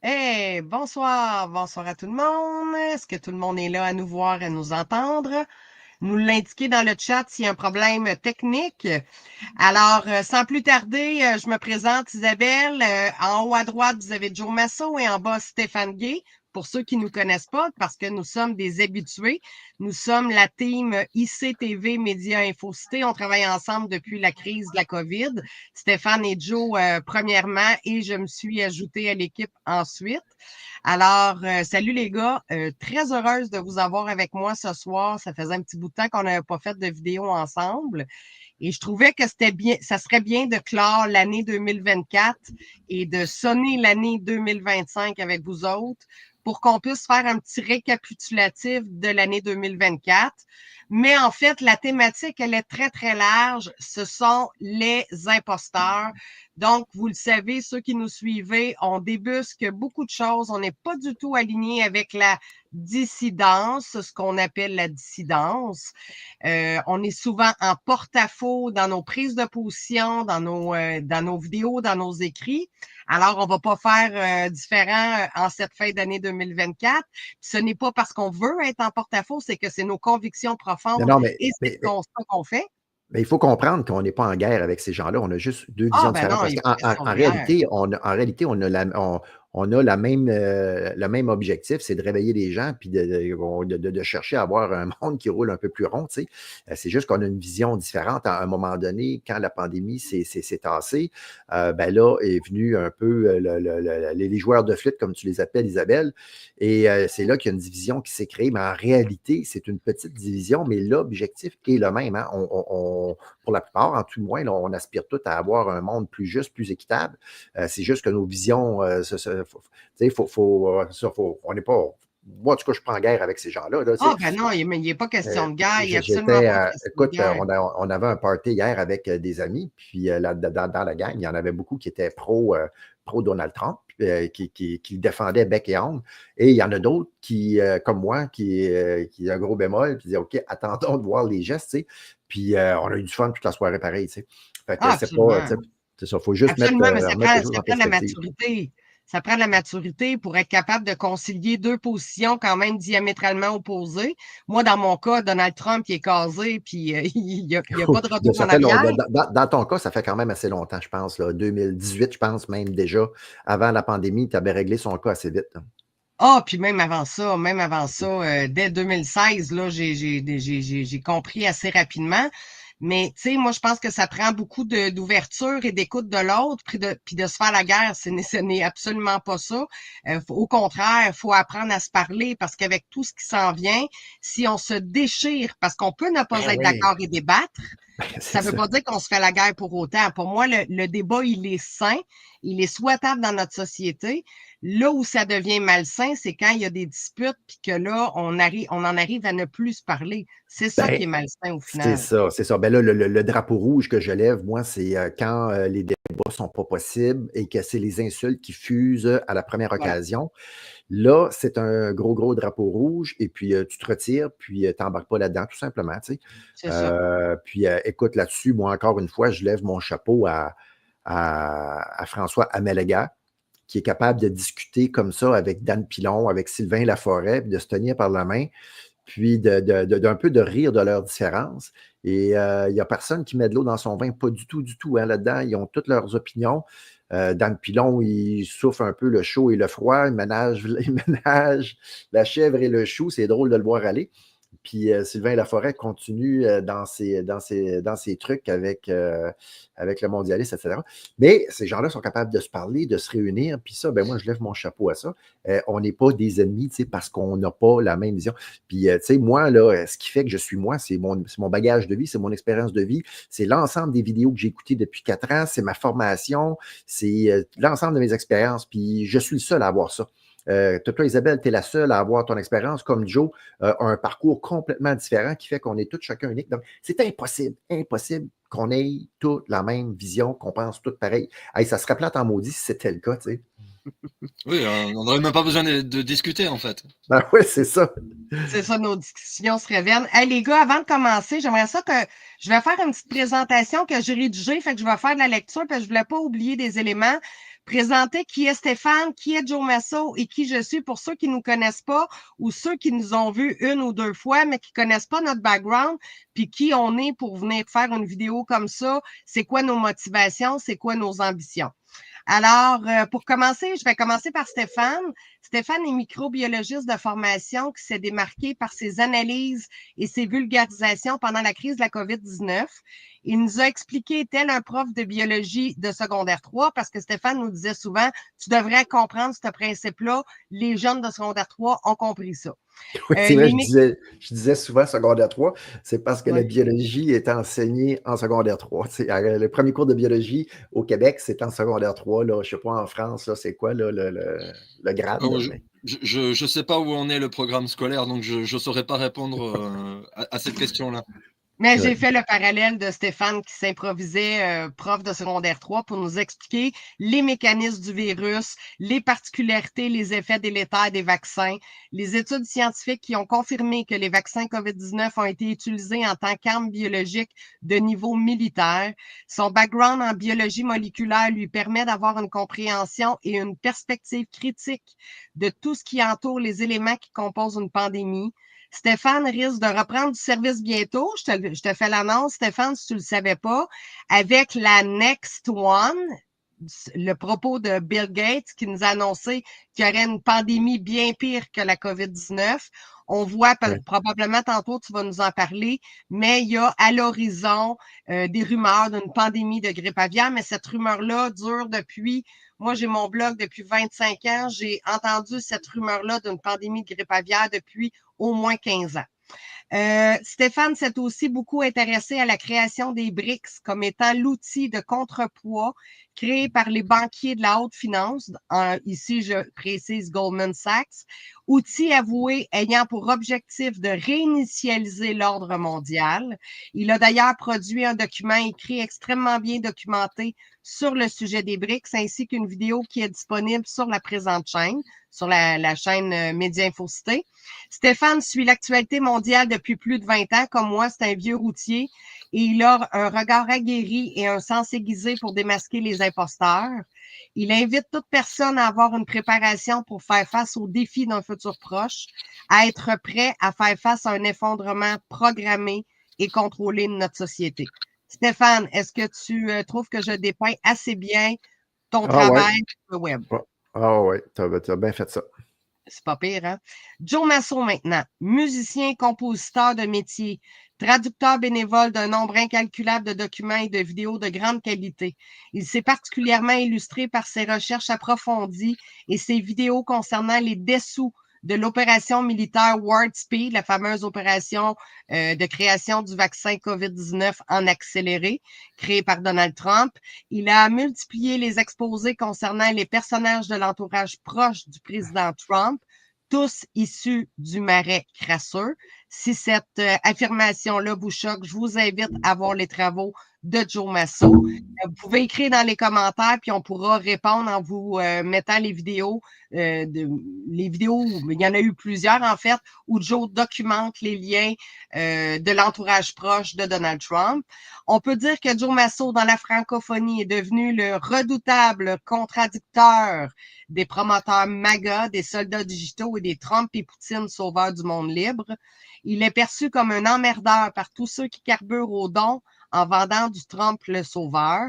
Hey, bonsoir à tout le monde. Est-ce que tout le monde est là à nous voir, à nous entendre? Nous l'indiquer dans le chat s'il y a un problème technique. Alors, sans plus tarder, je me présente Isabelle. En haut à droite, vous avez Joe Masso et en bas, Stéphane Gay. Pour ceux qui ne nous connaissent pas, parce que nous sommes des habitués, nous sommes la team ICTV Média Infocité. On travaille ensemble depuis la crise de la COVID. Stéphane et Joe, premièrement, et je me suis ajoutée à l'équipe ensuite. Alors, salut les gars, très heureuse de vous avoir avec moi ce soir. Ça faisait un petit bout de temps qu'on n'avait pas fait de vidéo ensemble. Et je trouvais que c'était bien, ça serait bien de clore l'année 2024 et de sonner l'année 2025 avec vous autres pour qu'on puisse faire un petit récapitulatif de l'année 2024. Mais en fait, la thématique, elle est très, très large. Ce sont les imposteurs. Donc, vous le savez, ceux qui nous suivent, on débusque beaucoup de choses. On n'est pas du tout aligné avec la dissidence, ce qu'on appelle la dissidence. On est souvent en porte-à-faux dans nos prises de position, dans nos vidéos, dans nos écrits. Alors, on va pas faire différent en cette fin d'année 2024. Ce n'est pas parce qu'on veut être en porte-à-faux, c'est que c'est nos convictions Non, profondes non, et c'est le constat qu'on fait. mais il faut comprendre qu'on n'est pas en guerre avec ces gens-là. On a juste deux Ah, visions ben différentes. non, il Parce n'est pas question qu'en de guerre. réalité, on a le même objectif, c'est de réveiller les gens puis de chercher à avoir un monde qui roule un peu plus rond. Tu sais. C'est juste qu'on a une vision différente. À un moment donné, quand la pandémie s'est tassée, ben là est venu un peu les joueurs de flûte, comme tu les appelles, Isabelle. Et c'est là qu'il y a une division qui s'est créée. Mais en réalité, c'est une petite division, mais l'objectif est le même. Hein. Pour la plupart, en tout le moins, là, on aspire tous à avoir un monde plus juste, plus équitable. C'est juste que nos visions, on n'est pas. Moi, en tout cas, je suis pas en guerre avec ces gens-là. Là, Ah, ben non, il n'est pas question de guerre. Il n'est absolument j'étais, pas question de écoute, guerre. on avait un party hier avec des amis, puis dans la gang, il y en avait beaucoup qui étaient pro Donald Trump, qui le défendaient bec et ongle. Et il y en a d'autres qui, comme moi, qui a un gros bémol, puis disaient, OK, attendons de voir les gestes, tu sais. Puis on a eu du fun toute la soirée pareil, tu sais. Fait que Ah, c'est pas, absolument. c'est ça, il faut juste Absolument, mais remettre les choses ça en prend de la perspective. maturité. Ça prend de la maturité pour être capable de concilier deux positions quand même diamétralement opposées. Moi, dans mon cas, Donald Trump, il est casé, puis il n'y a pas de retour Ça en fait arrière. dans ton cas, ça fait quand même assez longtemps, je pense, là, 2018, je pense même déjà. Avant la pandémie, tu avais réglé son cas assez vite. Là. Ah, puis même avant ça, dès 2016, là, j'ai compris assez rapidement. Mais, tu sais, moi, je pense que ça prend beaucoup d'ouverture et d'écoute de l'autre, puis de se faire la guerre. Ce n'est absolument pas ça. Au contraire, il faut apprendre à se parler parce qu'avec tout ce qui s'en vient, si on se déchire, parce qu'on peut ne pas Ben être oui, d'accord et débattre, c'est ça ne veut ça. pas dire qu'on se fait la guerre pour autant. Pour moi, le débat, il est sain, il est souhaitable dans notre société. Là où ça devient malsain, c'est quand il y a des disputes, puis que là, on en arrive à ne plus se parler. C'est ça qui Ben, est malsain au c'est final. ça, c'est ça. Ben là, le drapeau rouge que je lève, moi, c'est quand les débats sont pas possibles et que c'est les insultes qui fusent à la première Voilà, occasion. Là, c'est un gros, gros drapeau rouge et puis tu te retires, puis tu n'embarques pas là-dedans, tout simplement. Tu sais. c'est ça. Puis écoute, là-dessus, moi, encore une fois, je lève mon chapeau à François Amélega, qui est capable de discuter comme ça avec Dan Pilon, avec Sylvain Laforêt, puis de se tenir par la main, puis d'un peu de rire de leurs différences. Et il n'y a personne qui met de l'eau dans son vin, pas du tout hein, là-dedans. Ils ont toutes leurs opinions. Dan Pilon, il souffre un peu le chaud et le froid, il ménage la chèvre et le chou, c'est drôle de le voir aller. Puis Sylvain Laforêt continue dans ses trucs avec le mondialiste, etc. Mais ces gens-là sont capables de se parler, de se réunir. Puis ça, ben moi, je lève mon chapeau à ça. On n'est pas des ennemis, parce qu'on n'a pas la même vision. Puis, tu sais, moi, là, ce qui fait que je suis moi, c'est mon bagage de vie, c'est mon expérience de vie, c'est l'ensemble des vidéos que j'ai écoutées depuis 4 ans, c'est ma formation, c'est l'ensemble de mes expériences. Puis, je suis le seul à avoir ça. Toi, Isabelle, tu es la seule à avoir ton expérience, comme Joe, un parcours complètement différent qui fait qu'on est tous chacun unique. Donc, c'est impossible qu'on ait toute la même vision, qu'on pense tous pareil. Hey, ça serait plate en maudit si c'était le cas, tu sais. Oui, on n'aurait même pas besoin de discuter en fait. Ben oui, c'est ça. C'est ça, nos discussions se révèlent. Hey, les gars, avant de commencer, j'aimerais ça que je vais faire une petite présentation que j'ai rédigée, fait que je vais faire de la lecture, parce que je voulais pas oublier des éléments. présenter qui est Stéphane, qui est Joe Masso et qui je suis pour ceux qui ne nous connaissent pas ou ceux qui nous ont vus une ou deux fois, mais qui ne connaissent pas notre background, puis qui on est pour venir faire une vidéo comme ça, c'est quoi nos motivations, c'est quoi nos ambitions. Alors, pour commencer, je vais commencer par Stéphane. Stéphane est microbiologiste de formation qui s'est démarqué par ses analyses et ses vulgarisations pendant la crise de la COVID-19. Il nous a expliqué, tel un prof de biologie de secondaire 3, parce que Stéphane nous disait souvent, tu devrais comprendre ce principe-là. Les jeunes de secondaire 3 ont compris ça. Oui, c'est vrai, je disais souvent secondaire 3, c'est parce que la biologie est enseignée en secondaire 3. Le premier cours de biologie au Québec, c'est en secondaire 3. Là, je ne sais pas en France, là, c'est quoi là, le grade? Oh, je ne sais pas où en est le programme scolaire, donc je ne saurais pas répondre à cette question-là. Mais j'ai fait le parallèle de Stéphane qui s'improvisait prof de secondaire 3 pour nous expliquer les mécanismes du virus, les particularités, les effets délétères des vaccins, les études scientifiques qui ont confirmé que les vaccins COVID-19 ont été utilisés en tant qu'armes biologiques de niveau militaire. Son background en biologie moléculaire lui permet d'avoir une compréhension et une perspective critique de tout ce qui entoure les éléments qui composent une pandémie. Stéphane risque de reprendre du service bientôt. Je te fais l'annonce, Stéphane, si tu ne le savais pas, avec la Next One, le propos de Bill Gates qui nous a annoncé qu'il y aurait une pandémie bien pire que la COVID-19. On voit, probablement tantôt tu vas nous en parler, mais il y a à l'horizon des rumeurs d'une pandémie de grippe aviaire, mais cette rumeur-là dure depuis... Moi, j'ai mon blog depuis 25 ans. J'ai entendu cette rumeur-là d'une pandémie de grippe aviaire depuis au moins 15 ans. Stéphane s'est aussi beaucoup intéressé à la création des BRICS comme étant l'outil de contrepoids créé par les banquiers de la haute finance, ici je précise Goldman Sachs, outil avoué ayant pour objectif de réinitialiser l'ordre mondial. Il a d'ailleurs produit un document écrit extrêmement bien documenté sur le sujet des BRICS, ainsi qu'une vidéo qui est disponible sur la présente chaîne, sur la chaîne Média Infocité. Stéphane suit l'actualité mondiale depuis plus de 20 ans. Comme moi, c'est un vieux routier et il a un regard aguerri et un sens aiguisé pour démasquer les imposteurs. Il invite toute personne à avoir une préparation pour faire face aux défis d'un futur proche, à être prêt à faire face à un effondrement programmé et contrôlé de notre société. Stéphane, est-ce que tu trouves que je dépeins assez bien ton travail sur le web? Ah oui, tu as bien fait ça. C'est pas pire, hein? Joe Masso maintenant, musicien, compositeur de métier, traducteur bénévole d'un nombre incalculable de documents et de vidéos de grande qualité. Il s'est particulièrement illustré par ses recherches approfondies et ses vidéos concernant les dessous de l'opération militaire Warp Speed, la fameuse opération de création du vaccin COVID-19 en accéléré, créé par Donald Trump. Il a multiplié les exposés concernant les personnages de l'entourage proche du président Trump, tous issus du marais crasseux. Si cette affirmation-là vous choque, je vous invite à voir les travaux de Joe Masso. Vous pouvez écrire dans les commentaires, puis on pourra répondre en vous mettant les vidéos. Les vidéos, il y en a eu plusieurs en fait, où Joe documente les liens de l'entourage proche de Donald Trump. On peut dire que Joe Masso, dans la francophonie, est devenu le redoutable contradicteur des promoteurs MAGA, des soldats digitaux et des Trump et Poutine sauveurs du monde libre. Il est perçu comme un emmerdeur par tous ceux qui carburent au don en vendant du Trump le sauveur.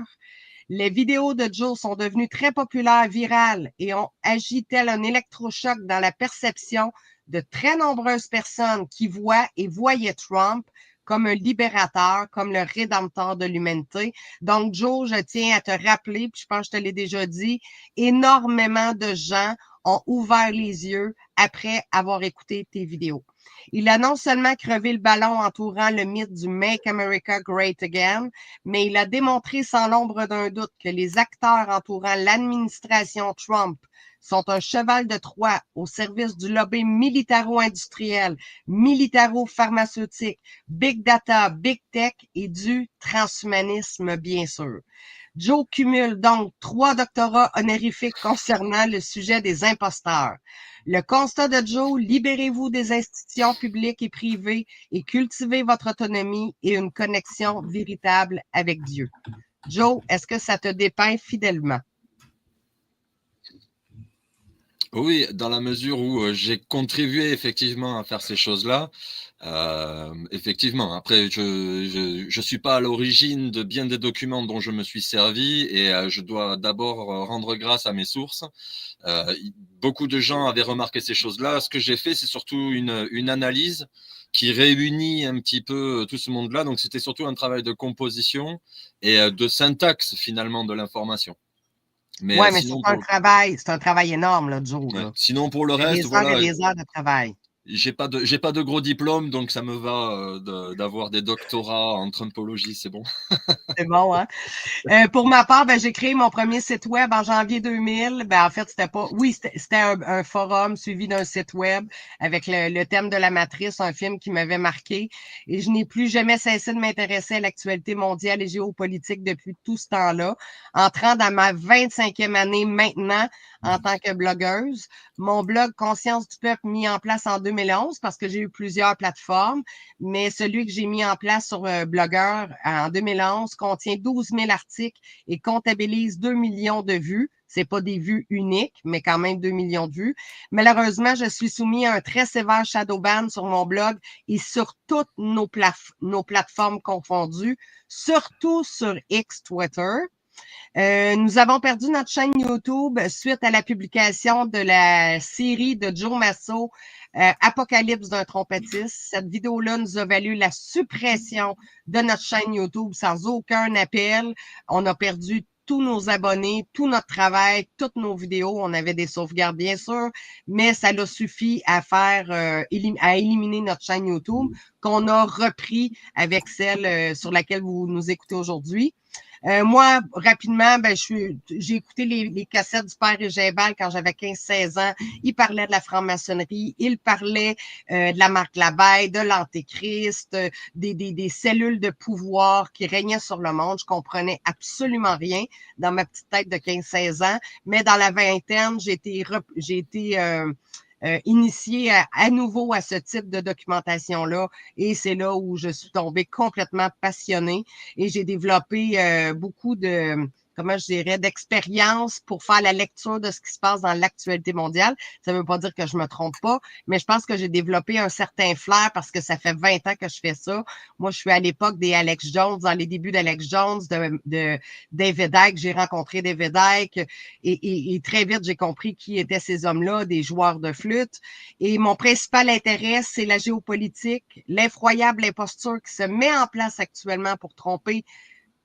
Les vidéos de Joe sont devenues très populaires, virales et ont agi tel un électrochoc dans la perception de très nombreuses personnes qui voient et voyaient Trump comme un libérateur, comme le rédempteur de l'humanité. Donc, Joe, je tiens à te rappeler, puis je pense que je te l'ai déjà dit, énormément de gens ont ouvert les yeux après avoir écouté tes vidéos. Il a non seulement crevé le ballon entourant le mythe du Make America Great Again, mais il a démontré sans l'ombre d'un doute que les acteurs entourant l'administration Trump sont un cheval de Troie au service du lobby militaro-industriel, militaro-pharmaceutique, big data, big tech et du transhumanisme, bien sûr. Joe cumule donc 3 doctorats honorifiques concernant le sujet des imposteurs. Le constat de Joe, libérez-vous des institutions publiques et privées et cultivez votre autonomie et une connexion véritable avec Dieu. Joe, est-ce que ça te dépeint fidèlement? Oui, dans la mesure où j'ai contribué effectivement à faire ces choses-là. Effectivement, après, je suis pas à l'origine de bien des documents dont je me suis servi et je dois d'abord rendre grâce à mes sources. Euh, Beaucoup de gens avaient remarqué ces choses-là. Ce que j'ai fait, c'est surtout une analyse qui réunit un petit peu tout ce monde-là. Donc, c'était surtout un travail de composition et de syntaxe finalement de l'information. Mais Ouais, mais c'est un travail énorme, là, Joe, là. sinon, pour le C'est reste, des heures et voilà, des heures de travail. j'ai pas de gros diplôme, donc ça me va d'avoir des doctorats en trumpologie, c'est bon. C'est bon, hein? Pour ma part, ben, j'ai créé mon premier site web en janvier 2000. Ben, en fait, c'était pas, oui, c'était un forum suivi d'un site web avec le thème de la matrice, un film qui m'avait marqué. Et je n'ai plus jamais cessé de m'intéresser à l'actualité mondiale et géopolitique depuis tout ce temps-là. Entrant dans ma 25e année maintenant en tant que blogueuse, mon blog Conscience du peuple mis en place en 2011 parce que j'ai eu plusieurs plateformes, mais celui que j'ai mis en place sur Blogueur en 2011 contient 12 000 articles et comptabilise 2 millions de vues. C'est pas des vues uniques, mais quand même 2 millions de vues. Malheureusement, je suis soumis à un très sévère shadow ban sur mon blog et sur toutes nos plateformes confondues, surtout sur X Twitter. Nous avons perdu notre chaîne YouTube suite à la publication de la série de Joe Masso, Apocalypse d'un trompettiste. Cette vidéo-là nous a valu la suppression de notre chaîne YouTube sans aucun appel. On a perdu tous nos abonnés, tout notre travail, toutes nos vidéos. On avait des sauvegardes, bien sûr, mais ça l'a suffi à à éliminer notre chaîne YouTube qu'on a repris avec celle sur laquelle vous nous écoutez aujourd'hui. Moi, rapidement, ben, j'ai écouté les cassettes du père Régébal quand j'avais 15-16 ans. Il parlait de la franc-maçonnerie, il parlait de la marque Labeille, de l'Antéchrist, des cellules de pouvoir qui régnaient sur le monde. Je comprenais absolument rien dans ma petite tête de 15-16 ans, mais dans la vingtaine, j'ai été initiée à nouveau à ce type de documentation-là et c'est là où je suis tombée complètement passionnée et j'ai développé beaucoup comment je dirais, d'expérience pour faire la lecture de ce qui se passe dans l'actualité mondiale. Ça ne veut pas dire que je me trompe pas, mais je pense que j'ai développé un certain flair parce que ça fait 20 ans que je fais ça. Moi, je suis à l'époque des Alex Jones, dans les débuts d'Alex Jones, de David Icke. J'ai rencontré David Icke et très vite, j'ai compris qui étaient ces hommes-là, des joueurs de flûte. Et mon principal intérêt, c'est la géopolitique, l'effroyable imposture qui se met en place actuellement pour tromper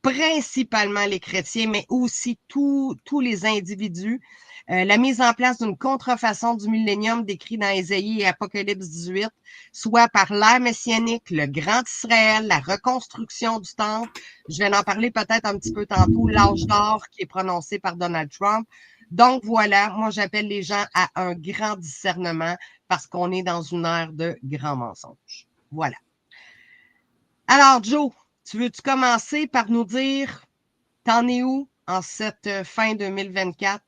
principalement les chrétiens, mais aussi tous les individus. La mise en place d'une contrefaçon du millénium décrit dans Ésaïe et Apocalypse 18, soit par l'ère messianique, le grand Israël, la reconstruction du temple. Je vais en parler peut-être un petit peu tantôt, l'âge d'or qui est prononcé par Donald Trump. Donc voilà, moi j'appelle les gens à un grand discernement parce qu'on est dans une ère de grands mensonges. Voilà. Alors Joe, tu veux-tu commencer par nous dire, t'en es où en cette fin 2024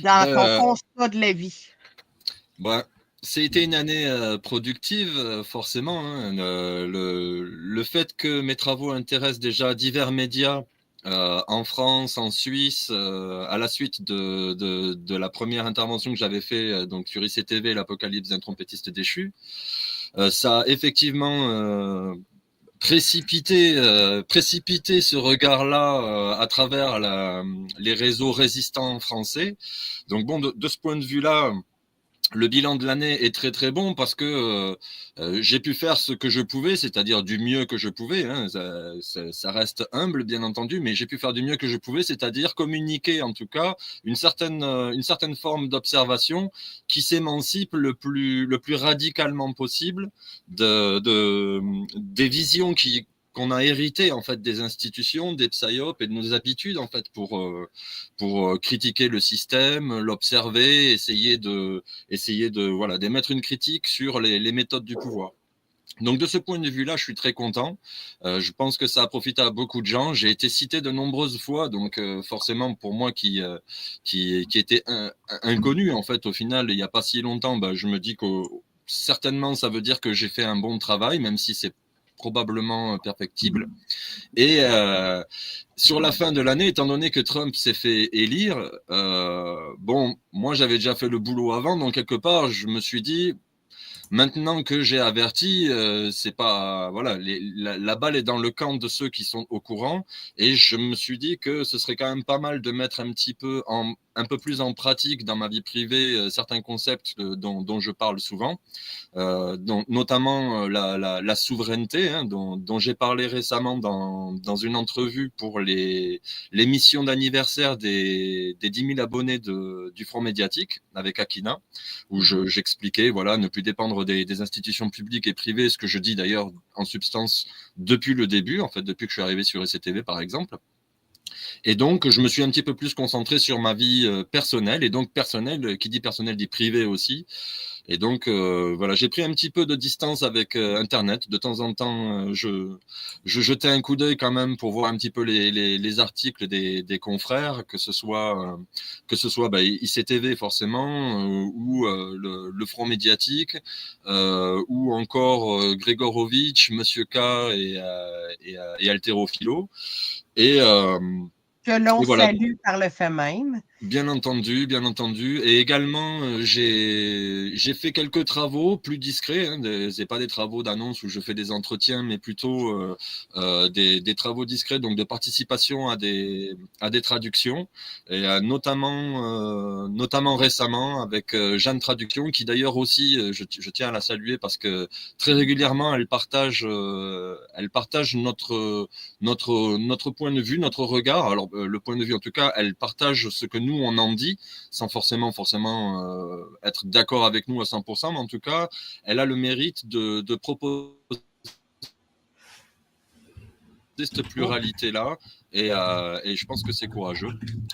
dans ton Euh, constat de la vie? bah, C'était une année productive, forcément, hein. Le fait que mes travaux intéressent déjà divers médias en France, en Suisse, à la suite de la première intervention que j'avais fait donc sur ICTV, l'Apocalypse d'un trompettiste déchu, ça a effectivement précipiter ce regard-là à travers les réseaux résistants français. Donc bon, de ce point de vue-là, le bilan de l'année est très très bon parce que j'ai pu faire ce que je pouvais, c'est-à-dire du mieux que je pouvais, hein. Ça reste humble bien entendu, mais j'ai pu faire du mieux que je pouvais, c'est-à-dire communiquer en tout cas une certaine forme d'observation qui s'émancipe le plus radicalement possible des visions qu'on a hérité en fait des institutions, des psyop et de nos habitudes en fait pour critiquer le système, l'observer, essayer de voilà d'émettre une critique sur les méthodes du pouvoir. Donc de ce point de vue-là, je suis très content. Je pense que ça a profité à beaucoup de gens. J'ai été cité de nombreuses fois, donc forcément pour moi qui était inconnu en fait au final il n'y a pas si longtemps, je me dis que certainement ça veut dire que j'ai fait un bon travail, même si c'est probablement perfectible. Et sur la fin de l'année, étant donné que Trump s'est fait élire, bon, moi j'avais déjà fait le boulot avant, donc quelque part je me suis dit, maintenant que j'ai averti, c'est pas voilà, la balle est dans le camp de ceux qui sont au courant, et je me suis dit que ce serait quand même pas mal de mettre un peu plus en pratique dans ma vie privée certains concepts dont je parle souvent, notamment la souveraineté, hein, dont j'ai parlé récemment dans une entrevue pour l'émission d'anniversaire des 10 000 abonnés du Front médiatique avec Akina, où j'expliquais, voilà, ne plus dépendre des institutions publiques et privées, ce que je dis d'ailleurs en substance depuis le début, en fait, depuis que je suis arrivé sur SCTV par exemple. Et donc, je me suis un petit peu plus concentré sur ma vie personnelle. Et donc, personnelle, qui dit personnel dit privé aussi. Et donc, voilà, j'ai pris un petit peu de distance avec Internet. De temps en temps, je jetais un coup d'œil quand même pour voir un petit peu les articles des confrères, que ce soit ICTV forcément, ou le Front médiatique, ou encore Grégorovitch, Monsieur K et Haltérophilo. Et Que l'on voilà. salue par le fait même. Bien entendu, bien entendu. Et également, j'ai fait quelques travaux plus discrets. Hein, c'est pas des travaux d'annonce où je fais des entretiens, mais plutôt des travaux discrets, donc de participation à des traductions, et notamment récemment avec Jeanne Traduction, qui d'ailleurs aussi, je tiens à la saluer parce que très régulièrement elle partage notre point de vue, notre regard. Alors le point de vue, en tout cas, elle partage ce que nous on en dit, sans forcément être d'accord avec nous à 100%, mais en tout cas, elle a le mérite de proposer cette pluralité-là, et je pense que c'est courageux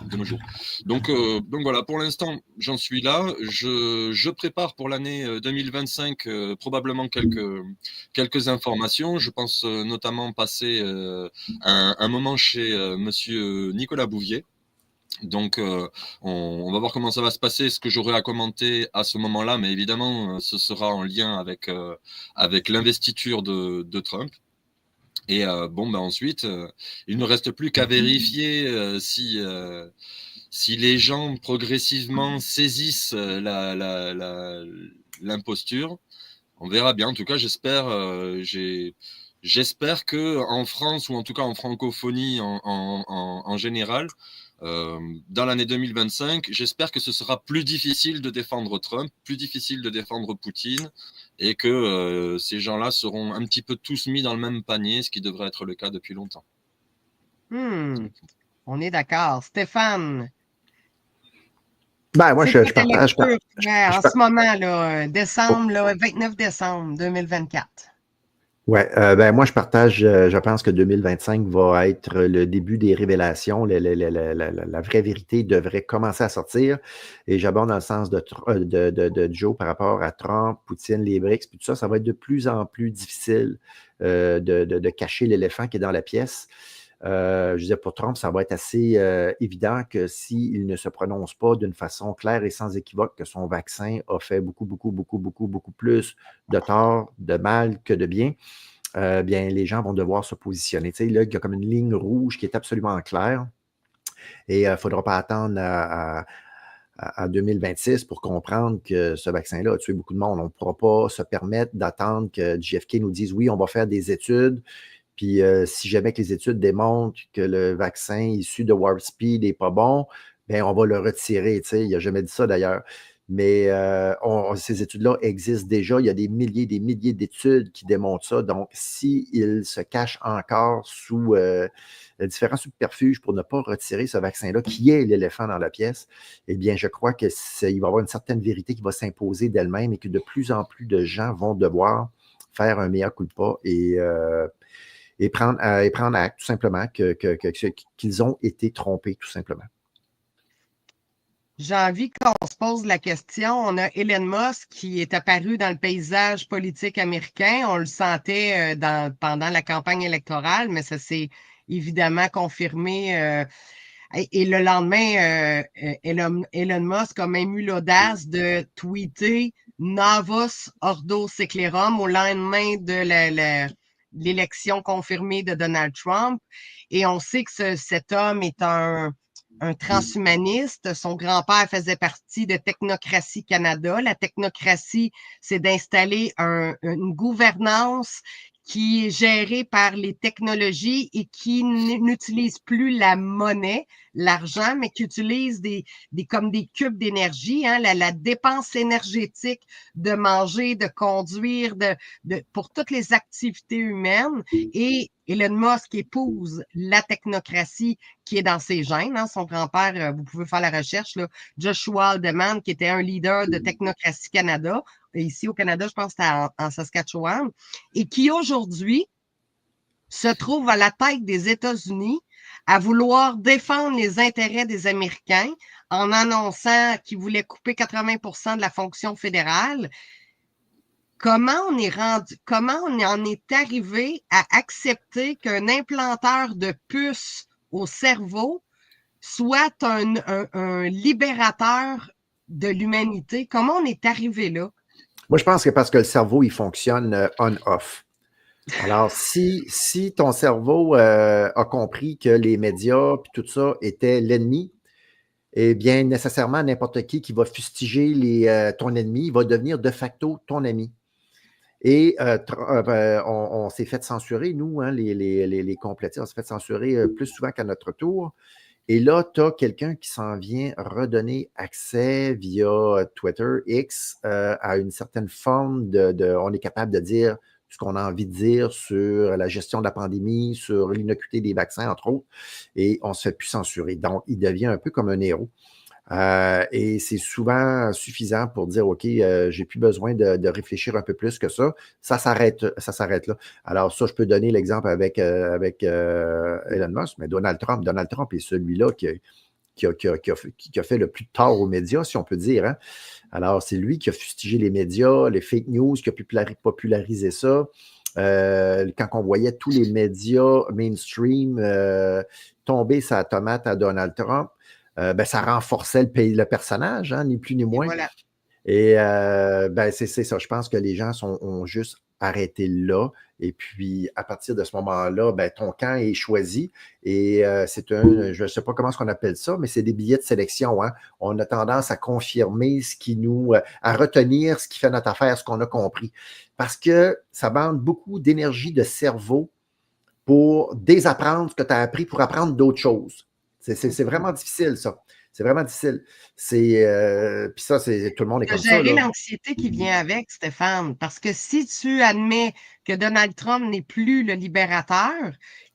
de nos jours. Donc voilà, pour l'instant, j'en suis là. Je prépare pour l'année 2025 probablement quelques informations. Je pense notamment passer un moment chez Monsieur Nicolas Bouvier. Donc, on va voir comment ça va se passer, ce que j'aurai à commenter à ce moment-là, mais évidemment, ce sera en lien avec l'investiture de Trump. Et ensuite, il ne reste plus qu'à vérifier si les gens progressivement saisissent l'imposture. On verra bien. En tout cas, j'espère que en France, ou en tout cas en francophonie en général, dans l'année 2025, j'espère que ce sera plus difficile de défendre Trump, plus difficile de défendre Poutine, et que ces gens-là seront un petit peu tous mis dans le même panier, ce qui devrait être le cas depuis longtemps. On est d'accord. Stéphane? Ben, moi, je partage. En ce moment, là, décembre, 29 décembre 2024. Ouais, ben moi je partage, je pense que 2025 va être le début des révélations. La vraie vérité devrait commencer à sortir. Et j'abonde dans le sens de Joe par rapport à Trump, Poutine, les BRICS, puis tout ça. Ça va être de plus en plus difficile de cacher l'éléphant qui est dans la pièce. Je disais, pour Trump, ça va être assez évident que s'il ne se prononce pas d'une façon claire et sans équivoque que son vaccin a fait beaucoup plus de tort, de mal que de bien, bien, les gens vont devoir se positionner. Tu sais, là, il y a comme une ligne rouge qui est absolument claire et il ne faudra pas attendre à 2026 pour comprendre que ce vaccin-là a tué beaucoup de monde. On ne pourra pas se permettre d'attendre que JFK nous dise, oui, on va faire des études. Puis si jamais que les études démontrent que le vaccin issu de Warp Speed n'est pas bon, bien, on va le retirer. Tu sais, il n'a jamais dit ça d'ailleurs. Mais ces études-là existent déjà. Il y a des milliers d'études qui démontrent ça. Donc, s'il se cache encore sous différents subterfuges pour ne pas retirer ce vaccin-là, qui est l'éléphant dans la pièce, eh bien, je crois qu'il va y avoir une certaine vérité qui va s'imposer d'elle-même et que de plus en plus de gens vont devoir faire un mea culpa et prendre acte, tout simplement, qu'ils ont été trompés, tout simplement. J'ai envie qu'on se pose la question. On a Elon Musk qui est apparu dans le paysage politique américain. On le sentait pendant la campagne électorale, mais ça s'est évidemment confirmé. Et le lendemain, Elon Musk a même eu l'audace de tweeter Novus Ordo Seclorum au lendemain de l'élection confirmée de Donald Trump. Et on sait que cet homme est un transhumaniste. Son grand-père faisait partie de Technocratie Canada. La technocratie, c'est d'installer une gouvernance qui est gérée par les technologies et qui n'utilise plus la monnaie, l'argent, mais qui utilise comme des cubes d'énergie, hein, la dépense énergétique de manger, de conduire, pour toutes les activités humaines. Et Elon Musk épouse la technocratie qui est dans ses gènes. Hein. Son grand-père, vous pouvez faire la recherche, là, Joshua Haldeman, qui était un leader de Technocratie Canada, ici au Canada, je pense que c'était en Saskatchewan, et qui aujourd'hui se trouve à la tête des États-Unis à vouloir défendre les intérêts des Américains en annonçant qu'il voulait couper 80% de la fonction fédérale. Comment on en est arrivé à accepter qu'un implanteur de puces au cerveau soit un libérateur de l'humanité? Comment on est arrivé là? Moi, je pense que parce que le cerveau, il fonctionne on-off. Alors, si ton cerveau a compris que les médias et tout ça étaient l'ennemi, eh bien, nécessairement, n'importe qui va fustiger ton ennemi, il va devenir de facto ton ami. Et on s'est fait censurer, nous, hein, les complétistes, on s'est fait censurer plus souvent qu'à notre tour. Et là, tu as quelqu'un qui s'en vient redonner accès via Twitter, X, à une certaine forme on est capable de dire ce qu'on a envie de dire sur la gestion de la pandémie, sur l'innocuité des vaccins, entre autres, et on ne se fait plus censurer. Donc, il devient un peu comme un héros. Et c'est souvent suffisant pour dire, OK, j'ai plus besoin de réfléchir un peu plus que ça. Ça s'arrête là. Alors ça, je peux donner l'exemple avec Elon Musk, mais Donald Trump est celui-là qui a fait le plus de tort aux médias, si on peut dire. Hein? Alors, c'est lui qui a fustigé les médias, les fake news, qui a popularisé ça. Quand on voyait tous les médias mainstream tomber sa tomate à Donald Trump, ça renforçait le personnage, hein, ni plus ni moins. Et c'est ça. Je pense que les gens ont juste arrêté là. Et puis, à partir de ce moment-là, ton camp est choisi. Et je ne sais pas comment on appelle ça, mais c'est des billets de sélection. Hein. On a tendance à confirmer à retenir ce qui fait notre affaire, ce qu'on a compris. Parce que ça demande beaucoup d'énergie de cerveau pour désapprendre ce que tu as appris pour apprendre d'autres choses. C'est vraiment difficile, ça. C'est vraiment difficile. Puis ça, tout le monde est comme ça. Gérer l'anxiété qui vient avec, Stéphane, parce que si tu admets que Donald Trump n'est plus le libérateur,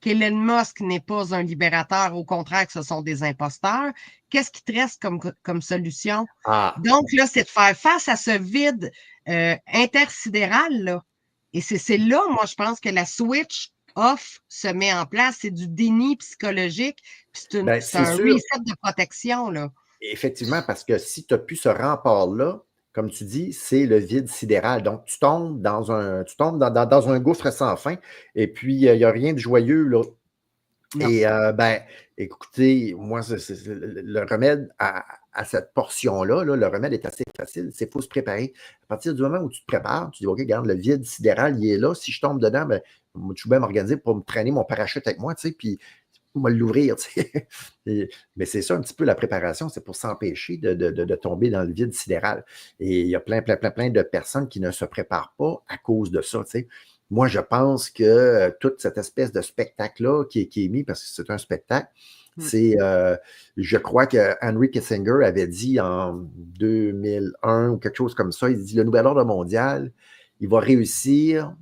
qu'Elon Musk n'est pas un libérateur, au contraire que ce sont des imposteurs, qu'est-ce qui te reste comme solution? Donc là, c'est de faire face à ce vide intersidéral, là. Et c'est là, moi, je pense que la switch off se met en place. C'est du déni psychologique, puis c'est un reset de protection, là. Effectivement, parce que si tu n'as plus ce rempart-là, comme tu dis, c'est le vide sidéral. Donc, tu tombes dans un gouffre sans fin, et puis il n'y a rien de joyeux, là. Non. Et écoutez, moi, le remède à cette portion-là, le remède est assez facile. C'est qu'il faut se préparer. À partir du moment où tu te prépares, tu dis, OK, regarde, le vide sidéral, il est là. Si je tombe dedans, je suis bien m'organiser pour me traîner mon parachute avec moi, tu sais, puis moi l'ouvrir, tu sais. Mais c'est ça un petit peu la préparation, c'est pour s'empêcher de tomber dans le vide sidéral. Et il y a plein de personnes qui ne se préparent pas à cause de ça, tu sais. Moi, je pense que toute cette espèce de spectacle-là qui est mis, parce que c'est un spectacle, je crois que Henry Kissinger avait dit en 2001 ou quelque chose comme ça, il dit le nouvel ordre mondial, il va réussir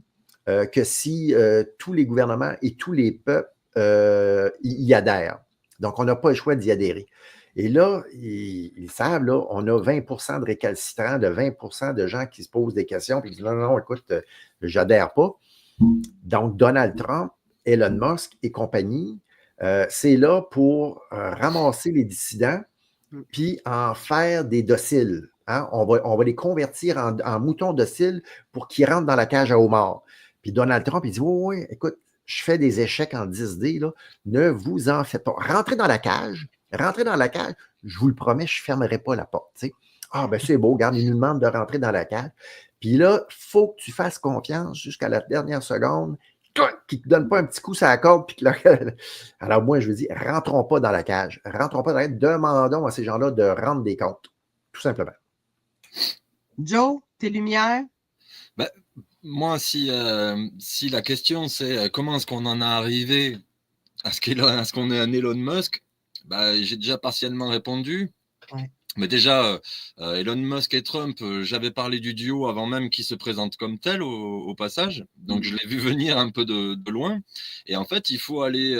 que si tous les gouvernements et tous les peuples y adhèrent. Donc, on n'a pas le choix d'y adhérer. Et là, ils savent, là, on a 20% de récalcitrants, de 20% de gens qui se posent des questions, puis qui disent non, écoute, j'adhère pas. Donc, Donald Trump, Elon Musk et compagnie, c'est là pour ramasser les dissidents, puis en faire des dociles. Hein? On va les convertir en moutons dociles pour qu'ils rentrent dans la cage à homards. Puis Donald Trump, il dit oui, écoute, je fais des échecs en 10D, là, ne vous en faites pas. Rentrez dans la cage, je vous le promets, je ne fermerai pas la porte. Tu sais. Ah, c'est beau, regarde, il nous demande de rentrer dans la cage. Puis là, il faut que tu fasses confiance jusqu'à la dernière seconde qui ne te donnent pas un petit coup sur la corde. Puis alors, moi, je veux dire, rentrons pas dans la cage. Rentrons pas dans la cage. Demandons à ces gens-là de rendre des comptes. Tout simplement. Joe, tes lumières? Ben, moi, si la question c'est comment est-ce qu'on en est arrivé à ce qu'on est un Elon Musk, j'ai déjà partiellement répondu. Ouais. Mais déjà, Elon Musk et Trump, j'avais parlé du duo avant même qu'il se présente comme tel au passage. Donc, je l'ai vu venir un peu de loin. Et en fait, il faut aller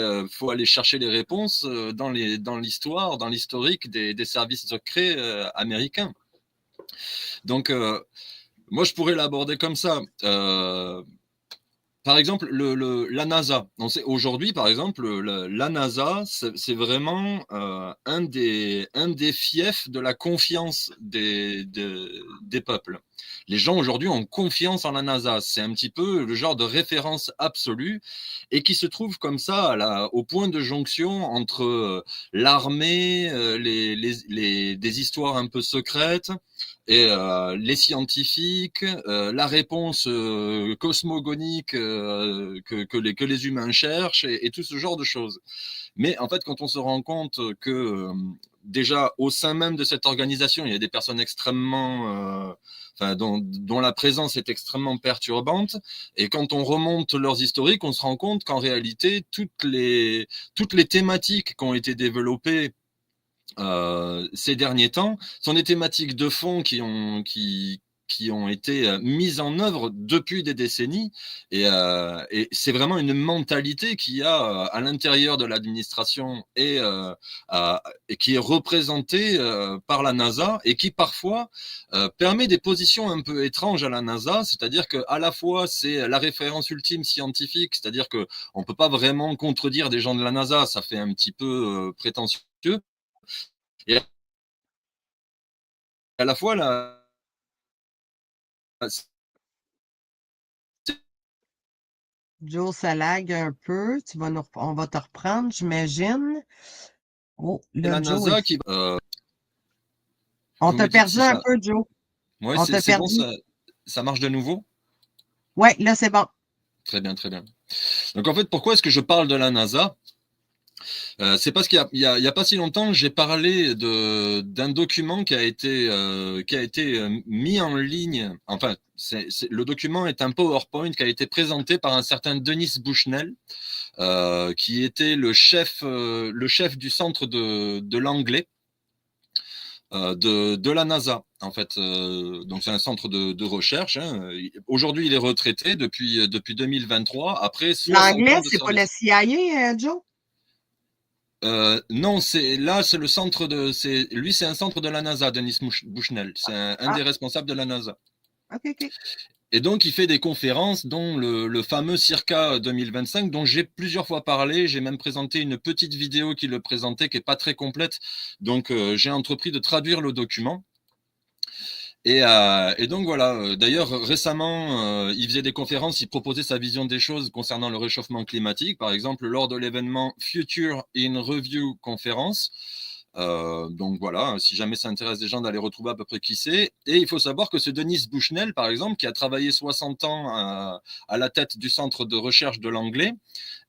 chercher les réponses dans l'histoire, dans l'historique des services secrets américains. Donc, moi, je pourrais l'aborder comme ça. Par exemple, la NASA. Aujourd'hui, par exemple, la NASA, c'est vraiment un des fiefs de la confiance des peuples. Les gens aujourd'hui ont confiance en la NASA. C'est un petit peu le genre de référence absolue et qui se trouve comme ça au point de jonction entre l'armée, des histoires un peu secrètes et les scientifiques, la réponse cosmogonique que les humains cherchent et tout ce genre de choses. Mais en fait, quand on se rend compte que déjà au sein même de cette organisation, il y a des personnes extrêmement, dont la présence est extrêmement perturbante, et quand on remonte leurs historiques, on se rend compte qu'en réalité, toutes les thématiques qui ont été développées ces derniers temps sont des thématiques de fond qui ont été mises en œuvre depuis des décennies et c'est vraiment une mentalité qu'il y a à l'intérieur de l'administration et qui est représentée par la NASA et qui parfois permet des positions un peu étranges à la NASA, c'est-à-dire qu'à la fois c'est la référence ultime scientifique, c'est-à-dire qu'on ne peut pas vraiment contredire des gens de la NASA, ça fait un petit peu prétentieux. Et à la fois, Joe, ça lag un peu. On va te reprendre, j'imagine. Oh, c'est là, la Joe, NASA qui. on Vous t'a me dites perdu si un ça. peu, Joe. Ouais, On t'a c'est bon, perdu. ça marche de nouveau? Ouais, là, c'est bon. Très bien, très bien. Donc en fait, pourquoi est-ce que je parle de la NASA? C'est parce qu'il y a pas si longtemps, j'ai parlé d'un document qui a été mis en ligne. Enfin, le document est un PowerPoint qui a été présenté par un certain Denis Bushnell, qui était le chef du centre de l'anglais de la NASA, en fait. Donc c'est un centre de recherche. Hein. Aujourd'hui, il est retraité depuis 2023, après 60 L'anglais, ans de c'est pas la service. CIA, Joe? Non, c'est le centre c'est un centre de la NASA, Denis Bushnell. C'est un Ah, des responsables de la NASA. OK, OK. Et donc, il fait des conférences, dont le fameux Circa 2025, dont j'ai plusieurs fois parlé. J'ai même présenté une petite vidéo qui le présentait, qui est pas très complète. Donc, j'ai entrepris de traduire le document. Et donc voilà, d'ailleurs récemment, il faisait des conférences, il proposait sa vision des choses concernant le réchauffement climatique, par exemple lors de l'événement Future in Review conférence. Donc voilà, si jamais ça intéresse des gens d'aller retrouver à peu près qui c'est. Et il faut savoir que ce Denis Bushnell, par exemple, qui a travaillé 60 ans à la tête du centre de recherche de l'anglais,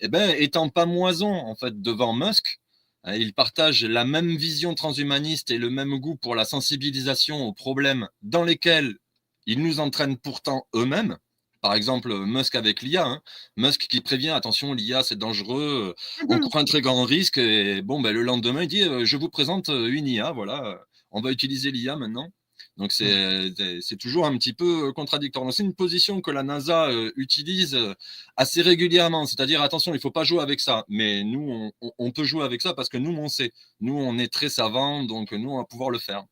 eh ben, est en pamoison en fait devant Musk. Ils partagent la même vision transhumaniste et le même goût pour la sensibilisation aux problèmes dans lesquels ils nous entraînent pourtant eux-mêmes. Par exemple, Musk avec l'IA. Hein. Musk qui prévient, attention, l'IA c'est dangereux, on court un très grand risque. Et bon, ben, le lendemain, il dit, je vous présente une IA, voilà, on va utiliser l'IA maintenant. Donc c'est toujours un petit peu contradictoire. C'est une position que la NASA utilise assez régulièrement. C'est-à-dire, attention, il ne faut pas jouer avec ça. Mais nous, on peut jouer avec ça parce que nous, on sait. Nous, on est très savants, donc nous, on va pouvoir le faire.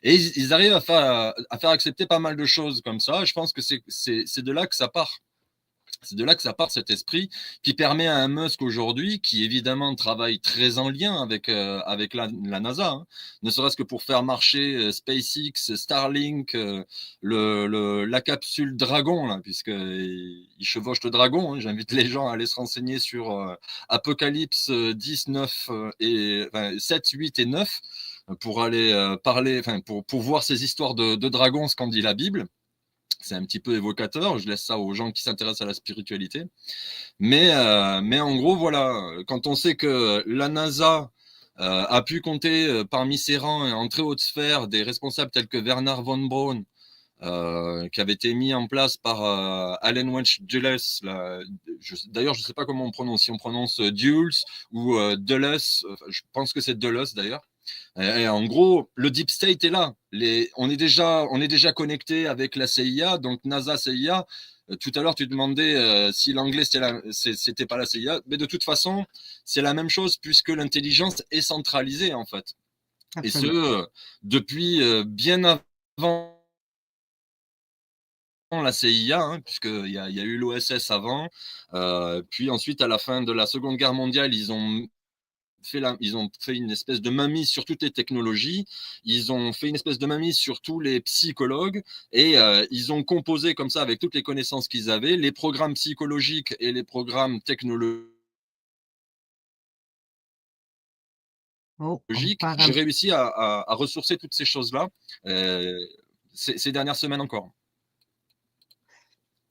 Et ils arrivent à faire accepter pas mal de choses comme ça. Je pense que c'est de là que ça part. C'est de là que ça part cet esprit qui permet à un Musk aujourd'hui, qui évidemment travaille très en lien avec la NASA, hein, ne serait-ce que pour faire marcher SpaceX, Starlink, la capsule Dragon, là, puisqu'il chevauche le Dragon. Hein. J'invite les gens à aller se renseigner sur Apocalypse 10, 9 7, 8 et 9 pour aller parler, pour voir ces histoires de dragons, ce qu'en dit la Bible. c'est un petit peu évocateur. Je laisse ça aux gens qui s'intéressent à la spiritualité. Mais en gros, voilà, quand on sait que la NASA a pu compter parmi ses rangs et en très haute sphère des responsables tels que Wernher von Braun, qui avait été mis en place par Allen Welch Dulles. D'ailleurs, je ne sais pas comment on prononce, si on prononce Dulles ou Dulles, je pense que c'est Dulles d'ailleurs. Et en gros, le Deep State est là. On est déjà connecté avec la CIA, donc NASA, CIA. Tout à l'heure, tu demandais si l'anglais c'était pas la CIA, mais de toute façon, c'est la même chose puisque l'intelligence est centralisée en fait. Absolument. Et ce, depuis bien avant la CIA, hein, puisqu'il y a eu l'OSS avant. Puis ensuite, à la fin de la Seconde Guerre mondiale, ils ont fait une espèce de mainmise sur toutes les technologies, ils ont fait une espèce de mainmise sur tous les psychologues, et ils ont composé comme ça, avec toutes les connaissances qu'ils avaient, les programmes psychologiques et les programmes technologiques. Oh, on part J'ai réussi à ressourcer toutes ces choses-là ces dernières semaines encore.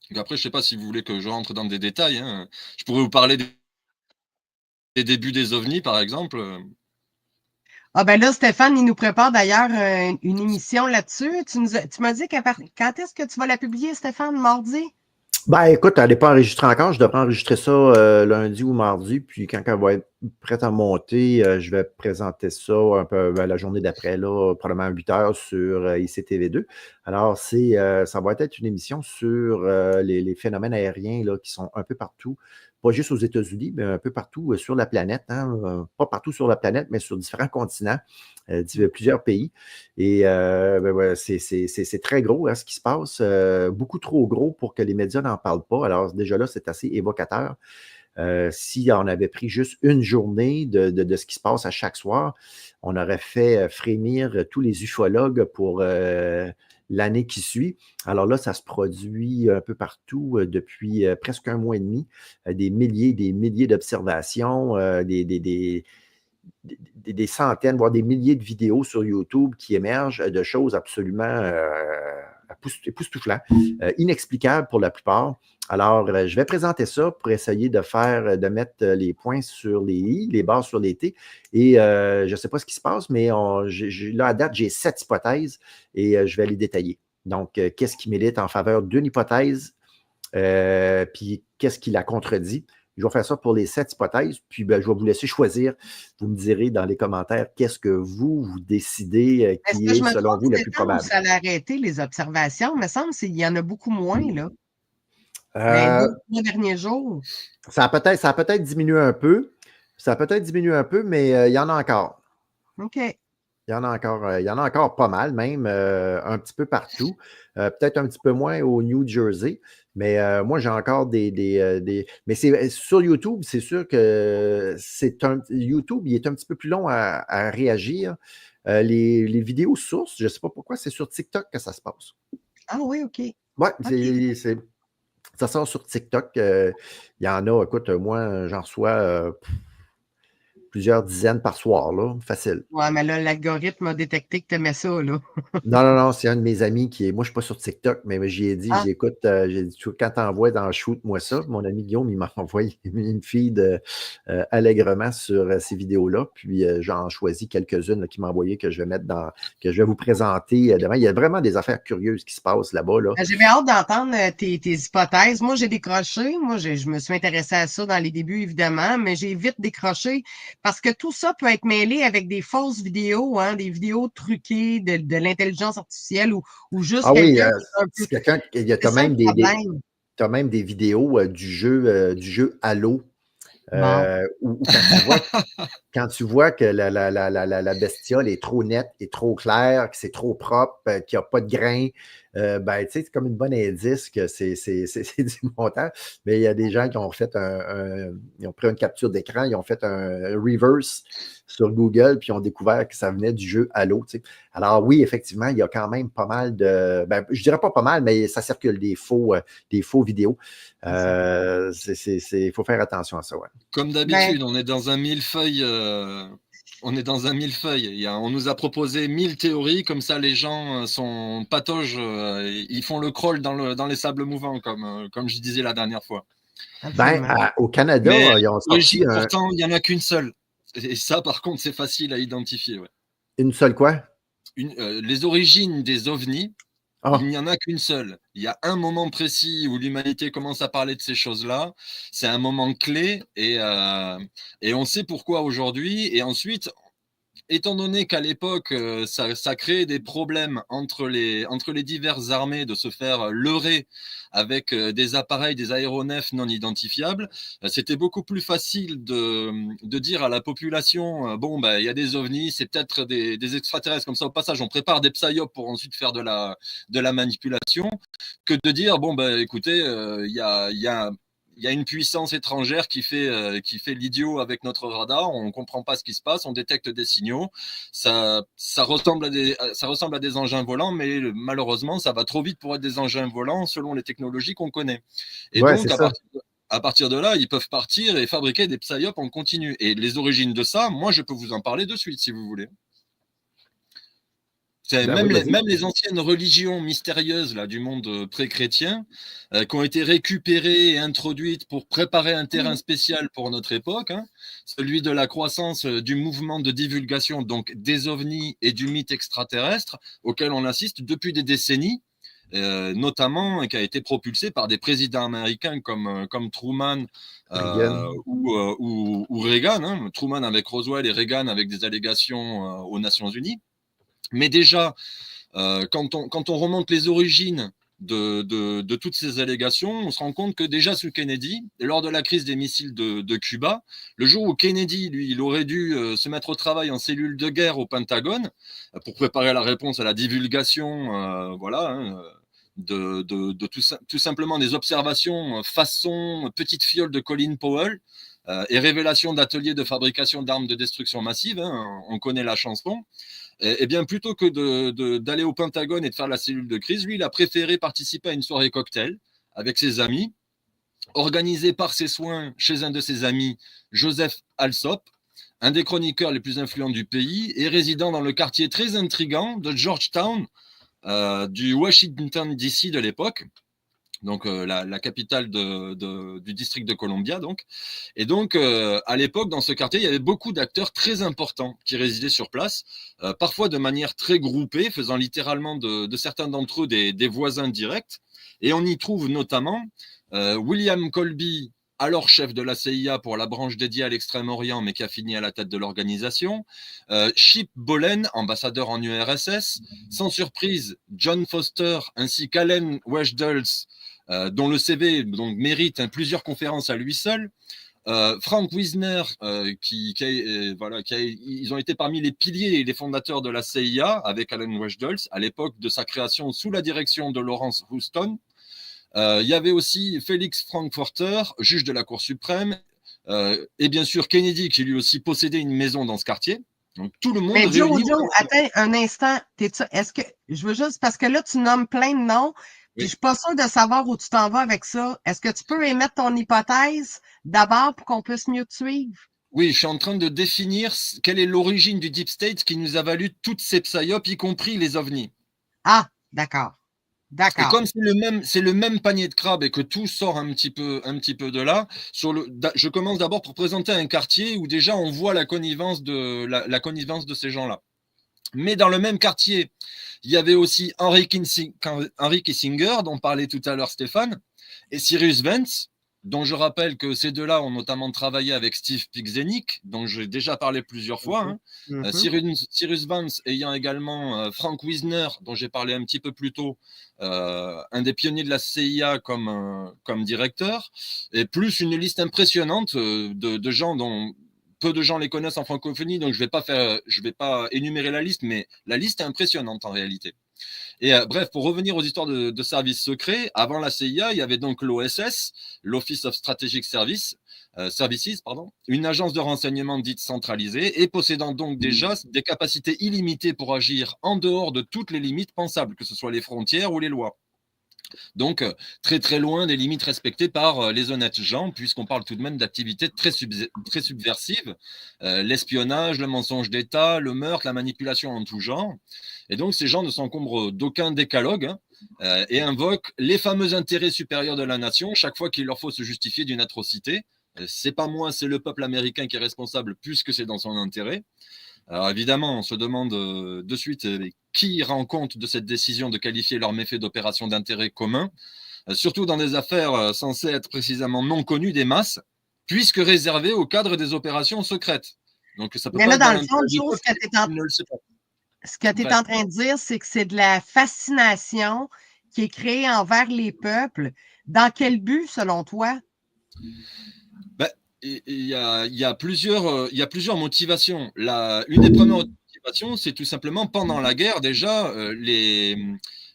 Donc après, je ne sais pas si vous voulez que je rentre dans des détails. Hein. Je pourrais vous parler des débuts des ovnis, par exemple. Ah ben là, Stéphane, il nous prépare d'ailleurs une émission là-dessus. Tu m'as dit quand est-ce que tu vas la publier, Stéphane, mardi? Ben écoute, elle n'est pas enregistrée encore. Je devrais enregistrer ça lundi ou mardi. Puis quand elle va être prête à monter, je vais présenter ça un peu la journée d'après, là, probablement à 8 heures sur ICTV2. Alors, ça va être une émission sur les phénomènes aériens là, qui sont un peu partout, pas juste aux États-Unis, mais un peu partout sur la planète. Hein, pas partout sur la planète, mais sur différents continents, plusieurs pays. Et c'est très gros hein, ce qui se passe, beaucoup trop gros pour que les médias n'en parlent pas. Alors déjà là, c'est assez évocateur. Si on avait pris juste une journée de ce qui se passe à chaque soir, on aurait fait frémir tous les ufologues pour l'année qui suit. Alors là, ça se produit un peu partout depuis presque un mois et demi, des milliers d'observations, des centaines, voire des milliers de vidéos sur YouTube qui émergent de choses absolument époustouflantes, inexplicables pour la plupart. Alors, je vais présenter ça pour essayer de mettre les points sur les i, les barres sur les t. Et je ne sais pas ce qui se passe, mais là, à date, j'ai 7 hypothèses et je vais les détailler. Donc, qu'est-ce qui milite en faveur d'une hypothèse, puis qu'est-ce qui la contredit? Je vais faire ça pour les 7 hypothèses, puis je vais vous laisser choisir. Vous me direz dans les commentaires qu'est-ce que vous décidez qui est, selon vous, le plus probable. Ça a arrêté les observations? Il me semble qu'il y en a beaucoup moins, là. Euh, les 2 derniers jours. Ça a peut-être diminué un peu. Mais il y en a encore. OK. Il y en a encore pas mal, même un petit peu partout. Peut-être un petit peu moins au New Jersey. Mais moi, j'ai encore mais c'est sur YouTube, c'est sûr que YouTube, il est un petit peu plus long à réagir. Les vidéos sources, je ne sais pas pourquoi, c'est sur TikTok que ça se passe. Ah oui, OK. Oui, okay. Ça sort sur TikTok. Il y en a, écoute, moi, j'en reçois plusieurs dizaines par soir, là, facile. Ouais, mais là, l'algorithme a détecté que tu aimais ça, là. Non, c'est un de mes amis qui est. Moi, je ne suis pas sur TikTok, mais j'y ai dit, écoute, j'ai dit, quand t'envoies dans Shoot-moi ça, mon ami Guillaume, il m'a envoyé une feed allègrement sur ces vidéos-là. Puis j'en choisis quelques-unes là, qui m'a envoyé que je vais mettre que je vais vous présenter demain. Il y a vraiment des affaires curieuses qui se passent là-bas. Là. J'avais hâte d'entendre tes hypothèses. Moi, j'ai décroché. Moi, je me suis intéressée à ça dans les débuts, évidemment, mais j'ai vite décroché parce que tout ça peut être mêlé avec des fausses vidéos, hein, des vidéos truquées de l'intelligence artificielle ou juste quelqu'un qui est un peu... T'as même des vidéos du jeu Halo. Où quand tu vois que la bestiole est trop nette, est trop claire, que c'est trop propre, qu'il n'y a pas de grain, tu sais, c'est comme une bonne indice que c'est du montage. Mais il y a des gens qui ont fait ils ont pris une capture d'écran, ils ont fait un reverse sur Google, puis ils ont découvert que ça venait du jeu Halo. Tu sais. Alors oui, effectivement, il y a quand même pas mal je dirais pas mal, mais ça circule des faux vidéos. Il faut faire attention à ça. Ouais. Comme d'habitude, on est dans un millefeuille on est dans un millefeuille. On nous a proposé 1000 théories, comme ça les gens sont patauges, ils font le crawl dans les sables mouvants, comme je disais la dernière fois. Absolument. Au Canada, Mais ils ont sorti pourtant, il n'y en a qu'une seule. Et ça, par contre, c'est facile à identifier. Ouais. une seule quoi? Les origines des ovnis, Ah, il n'y en a qu'une seule. Il y a un moment précis où l'humanité commence à parler de ces choses-là. C'est un moment clé et on sait pourquoi aujourd'hui. Et ensuite, étant donné qu'à l'époque, ça créait des problèmes entre les diverses armées de se faire leurrer avec des appareils, des aéronefs non identifiables, c'était beaucoup plus facile de dire à la population, bon, bah, il y a des ovnis, c'est peut-être des extraterrestres, comme ça au passage, on prépare des psyops pour ensuite faire de la manipulation, que de dire, bon, bah, écoutez, il y a une puissance étrangère qui fait l'idiot avec notre radar. On ne comprend pas ce qui se passe. On détecte des signaux. Ça ressemble à des engins volants, mais malheureusement, ça va trop vite pour être des engins volants selon les technologies qu'on connaît. Et ouais, donc, c'est ça. à partir de là, ils peuvent partir et fabriquer des psyops en continu. Et les origines de ça, moi, je peux vous en parler de suite si vous voulez. Ben oui, vas-y. Même les anciennes religions mystérieuses là, du monde pré-chrétien qui ont été récupérées et introduites pour préparer un terrain spécial pour notre époque, hein, celui de la croissance du mouvement de divulgation donc des ovnis et du mythe extraterrestre auquel on assiste depuis des décennies, notamment qui a été propulsé par des présidents américains comme Truman ou Reagan, hein, Truman avec Roswell et Reagan avec des allégations aux Nations Unies. Mais déjà, quand on remonte les origines de toutes ces allégations, on se rend compte que déjà sous Kennedy, lors de la crise des missiles de Cuba, le jour où Kennedy, lui, il aurait dû se mettre au travail en cellule de guerre au Pentagone pour préparer la réponse à la divulgation, voilà, hein, de tout simplement des observations façon petite fiole de Colin Powell et révélation d'ateliers de fabrication d'armes de destruction massive, hein, on connaît la chanson. Et bien, plutôt que d'aller au Pentagone et de faire la cellule de crise, lui, il a préféré participer à une soirée cocktail avec ses amis, organisée par ses soins chez un de ses amis, Joseph Alsop, un des chroniqueurs les plus influents du pays et résidant dans le quartier très intrigant de Georgetown, du Washington DC de l'époque. Donc la capitale du district de Columbia. Donc. Et donc, à l'époque, dans ce quartier, il y avait beaucoup d'acteurs très importants qui résidaient sur place, parfois de manière très groupée, faisant littéralement de certains d'entre eux des voisins directs. Et on y trouve notamment William Colby, alors chef de la CIA pour la branche dédiée à l'Extrême-Orient, mais qui a fini à la tête de l'organisation, Chip Bolen, ambassadeur en URSS, sans surprise, John Foster, ainsi qu'Allen West-Dulles, dont le CV donc, mérite plusieurs conférences à lui seul. Frank Wisner, ils ont été parmi les piliers et les fondateurs de la CIA avec Allen West-Dulles à l'époque de sa création sous la direction de Lawrence Houston. Il y avait aussi Félix Frankfurter, juge de la Cour suprême, et bien sûr Kennedy qui lui aussi possédait une maison dans ce quartier. Donc tout le monde Mais réuni. Joe, attends un instant. Est-ce que je veux juste parce que là, tu nommes plein de noms, puis je suis pas sûre de savoir où tu t'en vas avec ça. Est-ce que tu peux émettre ton hypothèse d'abord pour qu'on puisse mieux te suivre? Oui, je suis en train de définir quelle est l'origine du Deep State qui nous a valu toutes ces psyops, y compris les ovnis. Ah, d'accord. Et comme c'est le même panier de crabes et que tout sort un petit peu de là, je commence d'abord pour présenter un quartier où déjà on voit la connivence de ces gens-là. Mais dans le même quartier, il y avait aussi Henry Kissinger, dont parlait tout à l'heure Stéphane, et Cyrus Vance, dont je rappelle que ces deux-là ont notamment travaillé avec Steve Pixenic, dont j'ai déjà parlé plusieurs fois. Hein. Cyrus Vance ayant également Frank Wisner, dont j'ai parlé un petit peu plus tôt, un des pionniers de la CIA comme directeur, et plus une liste impressionnante de gens dont peu de gens les connaissent en francophonie, donc je vais pas énumérer la liste, mais la liste est impressionnante en réalité. Et bref, pour revenir aux histoires de services secrets, avant la CIA, il y avait donc l'OSS, l'Office of Strategic Services, une agence de renseignement dite centralisée et possédant donc déjà des capacités illimitées pour agir en dehors de toutes les limites pensables, que ce soit les frontières ou les lois. Donc, très très loin des limites respectées par les honnêtes gens, puisqu'on parle tout de même d'activités très subversives, l'espionnage, le mensonge d'État, le meurtre, la manipulation en tout genre. Et donc, ces gens ne s'encombrent d'aucun décalogue et invoquent les fameux intérêts supérieurs de la nation chaque fois qu'il leur faut se justifier d'une atrocité. C'est pas moi, c'est le peuple américain qui est responsable, puisque c'est dans son intérêt. Alors évidemment, on se demande de suite qui rend compte de cette décision de qualifier leurs méfaits d'opération d'intérêt commun, surtout dans des affaires censées être précisément non connues des masses, puisque réservées au cadre des opérations secrètes. Donc ça peut Mais pas là, être dans dans le fond, l'intérêt du Joe, peuple qui ne le sait pas. ce que tu es Bref. en train de dire, c'est que c'est de la fascination qui est créée envers les peuples. Dans quel but, selon toi? Ben, il y a plusieurs motivations. Une des premières motivations, c'est tout simplement pendant la guerre, déjà,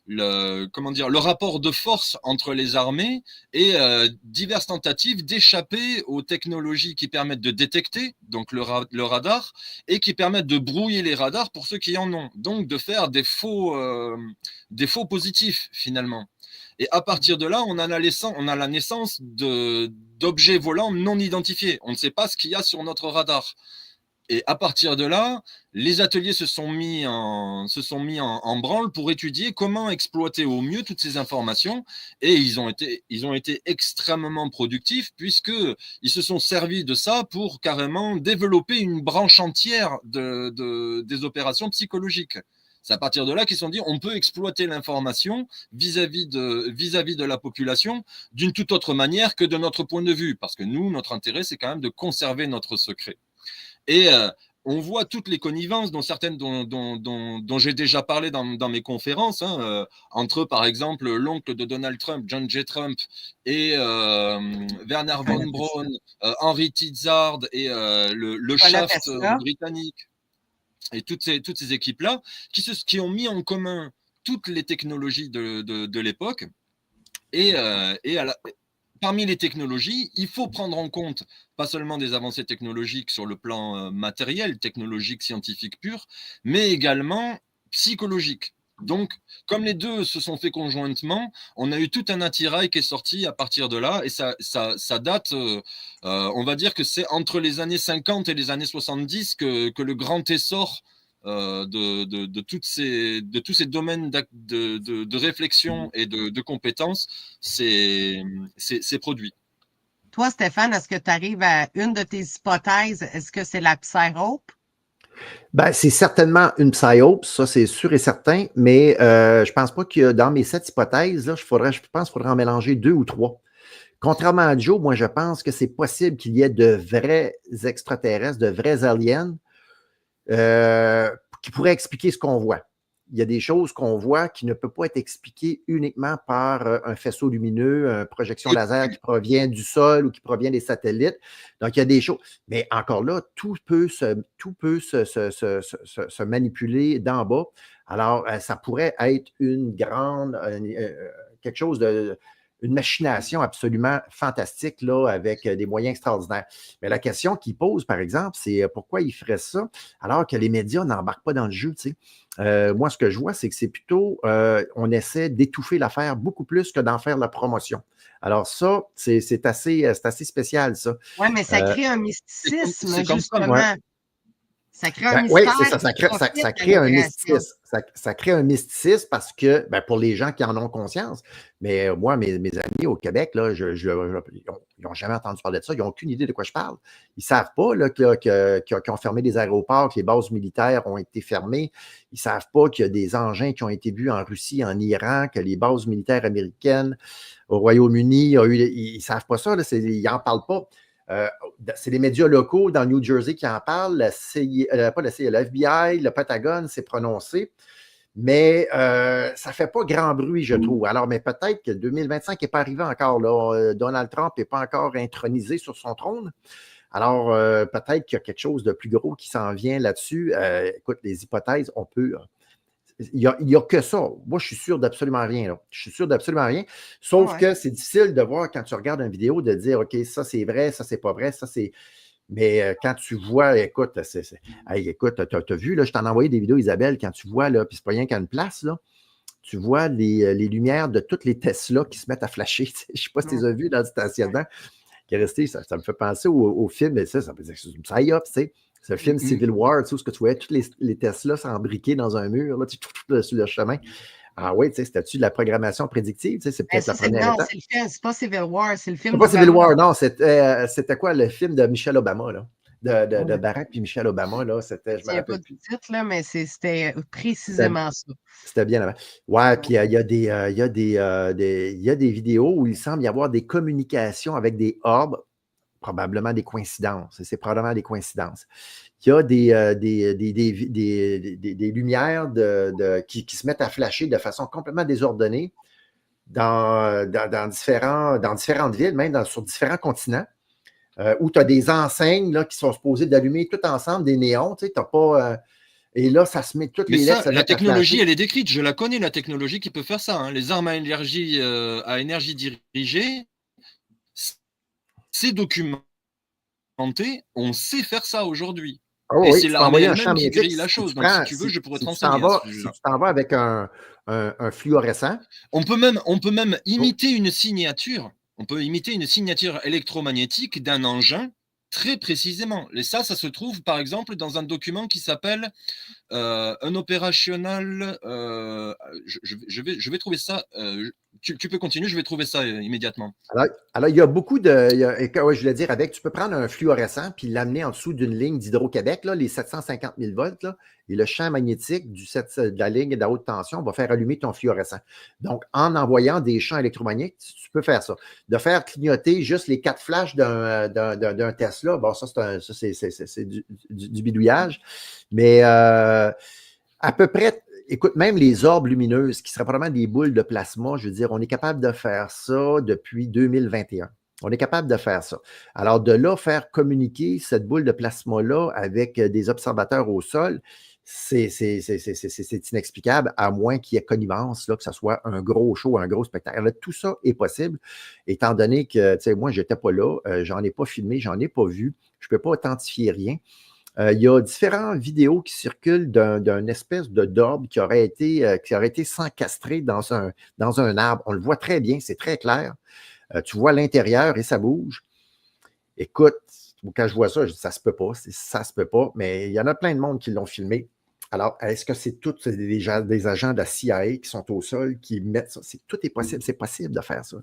le rapport de force entre les armées et diverses tentatives d'échapper aux technologies qui permettent de détecter, donc le radar, et qui permettent de brouiller les radars pour ceux qui en ont. Donc de faire des faux positifs, finalement. Et à partir de là, on a la naissance d'objets volants non identifiés. On ne sait pas ce qu'il y a sur notre radar. Et à partir de là, les ateliers se sont mis en branle pour étudier comment exploiter au mieux toutes ces informations. Et ils ont été extrêmement productifs, puisqu'ils se sont servis de ça pour carrément développer une branche entière des opérations psychologiques. C'est à partir de là qu'ils se sont dit on peut exploiter l'information vis-à-vis de la population d'une toute autre manière que de notre point de vue. Parce que nous, notre intérêt, c'est quand même de conserver notre secret. Et on voit toutes les connivences, dont certaines dont j'ai déjà parlé dans mes conférences, entre, par exemple, l'oncle de Donald Trump, John J. Trump, et Werner von Braun, Henry Tizard et le Shaft britannique. Et toutes ces équipes-là qui ont mis en commun toutes les technologies de l'époque. Et parmi les technologies, il faut prendre en compte pas seulement des avancées technologiques sur le plan matériel, technologique, scientifique pur, mais également psychologique. Donc, comme les deux se sont faits conjointement, on a eu tout un attirail qui est sorti à partir de là, et ça date, on va dire que c'est entre les années 50 et les années 70 que le grand essor de tous ces domaines de réflexion et de compétences s'est produit. Toi, Stéphane, est-ce que tu arrives à une de tes hypothèses? Est-ce que c'est la psy-hope? Ben, c'est certainement une psy-hope, ça c'est sûr et certain, mais je ne pense pas que dans mes 7 hypothèses, là, je pense qu'il faudrait en mélanger 2 ou 3. Contrairement à Joe, moi je pense que c'est possible qu'il y ait de vrais extraterrestres, de vrais aliens qui pourraient expliquer ce qu'on voit. Il y a des choses qu'on voit qui ne peuvent pas être expliquées uniquement par un faisceau lumineux, une projection laser qui provient du sol ou qui provient des satellites. Donc, il y a des choses. Mais encore là, tout peut se manipuler d'en bas. Alors, ça pourrait être quelque chose une machination absolument fantastique là, avec des moyens extraordinaires. Mais la question qu'il pose, par exemple, c'est pourquoi il ferait ça alors que les médias n'embarquent pas dans le jeu, tu sais. Moi, ce que je vois, c'est que c'est plutôt, on essaie d'étouffer l'affaire beaucoup plus que d'en faire la promotion. Alors ça, c'est assez spécial, ça. Oui, mais ça crée un mysticisme, c'est comme justement. Ça, ça crée un mystère. Oui, c'est ça, ça crée un mysticisme. Ça crée un mysticisme parce que, pour les gens qui en ont conscience, mais moi, mes amis au Québec, là, ils n'ont jamais entendu parler de ça, ils n'ont aucune idée de quoi je parle. Ils ne savent pas là, qu'ils ont fermé des aéroports, que les bases militaires ont été fermées. Ils ne savent pas qu'il y a des engins qui ont été vus en Russie, en Iran, que les bases militaires américaines au Royaume-Uni, ils ne savent pas ça, là, ils n'en parlent pas. C'est les médias locaux dans le New Jersey qui en parlent, la FBI, le Pentagone s'est prononcé, mais ça ne fait pas grand bruit, je trouve. Alors, mais peut-être que 2025 n'est pas arrivé encore. Là. Donald Trump n'est pas encore intronisé sur son trône. Alors, peut-être qu'il y a quelque chose de plus gros qui s'en vient là-dessus. Écoute, les hypothèses, on peut... Il n'y a que ça. Moi, je suis sûr d'absolument rien. Là. Je suis sûr d'absolument rien. Sauf que c'est difficile de voir quand tu regardes une vidéo, de dire, OK, ça c'est vrai, ça c'est pas vrai, ça c'est... Mais quand tu vois, écoute, écoute, tu as vu, là, je t'en ai envoyé des vidéos, Isabelle, quand tu vois, là, puis c'est pas rien qu'à une place, là, tu vois les lumières de toutes les Tesla qui se mettent à flasher. Je ne sais pas si tu les as vus dans le stationnement, qui est resté, ça me fait penser au film, mais ça peut dire c'est une psy-up, tu sais. C'est le film Civil War, tu sais, où ce que tu voyais, toutes les Tesla s'embriquer dans un mur, là, sur le chemin. Ah oui, tu sais, c'était-tu de la programmation prédictive? Tu sais, c'est peut-être la première étape. Non, c'est le film, c'est pas Civil War, c'est le film C'est pas Civil d'Obama. War, non, c'était quoi le film de Michelle Obama, là? De Barack puis Michelle Obama, là, c'était, je me Pas rappelle du plus. titre, là, mais c'était précisément ça. C'était bien avant. Ouais, puis il y a des vidéos où il semble y avoir des communications avec des orbes, probablement des coïncidences. C'est probablement des coïncidences. Il y a des lumières qui se mettent à flasher de façon complètement désordonnée dans différentes villes, même sur différents continents, où tu as des enseignes là, qui sont supposées d'allumer tout ensemble, des néons. Tu sais, t'as pas. Et là, ça se met toutes Mais les lettres. la technologie, elle est décrite. Je la connais, la technologie qui peut faire ça. Hein. Les armes à énergie dirigée, c'est documenté. On sait faire ça aujourd'hui. Oh, et oui, c'est tu peux l'armée envoyer un elle-même champ qui magnétique. grille la chose. Donc, si tu veux, je pourrais te renseigner. Si tu t'en vas avec un fluorescent. On peut même imiter une signature. On peut imiter une signature électromagnétique d'un engin très précisément. Et ça se trouve par exemple dans un document qui s'appelle un opérationnel. Je vais trouver ça. Tu peux continuer, je vais trouver ça immédiatement. Alors, il y a beaucoup de. Ouais, je voulais dire, tu peux prendre un fluorescent puis l'amener en dessous d'une ligne d'Hydro-Québec, là, les 750 000 volts, là, et le champ magnétique de la ligne de haute tension va faire allumer ton fluorescent. Donc, en envoyant des champs électromagnétiques, tu peux faire ça. De faire clignoter juste les 4 flashs d'un Tesla, bon, ça, c'est du bidouillage. Mais à peu près. Écoute, même les orbes lumineuses, qui seraient probablement des boules de plasma, je veux dire, on est capable de faire ça depuis 2021. On est capable de faire ça. Alors, de là, faire communiquer cette boule de plasma-là avec des observateurs au sol, c'est inexplicable, à moins qu'il y ait connivence, là, que ce soit un gros show, un gros spectacle. Là, tout ça est possible, étant donné que, tu sais, moi, je n'étais pas là, j'en ai pas filmé, j'en ai pas vu, je ne peux pas authentifier rien. Il y a différentes vidéos qui circulent d'un espèce de d'orbe qui aurait été s'encastrer dans un arbre. On le voit très bien, c'est très clair. Tu vois l'intérieur et ça bouge. Écoute, quand je vois ça, je dis ça se peut pas, ça se peut pas, mais il y en a plein de monde qui l'ont filmé. Alors, est-ce que c'est tous des agents de la CIA qui sont au sol, qui mettent ça? Tout est possible, c'est possible de faire ça.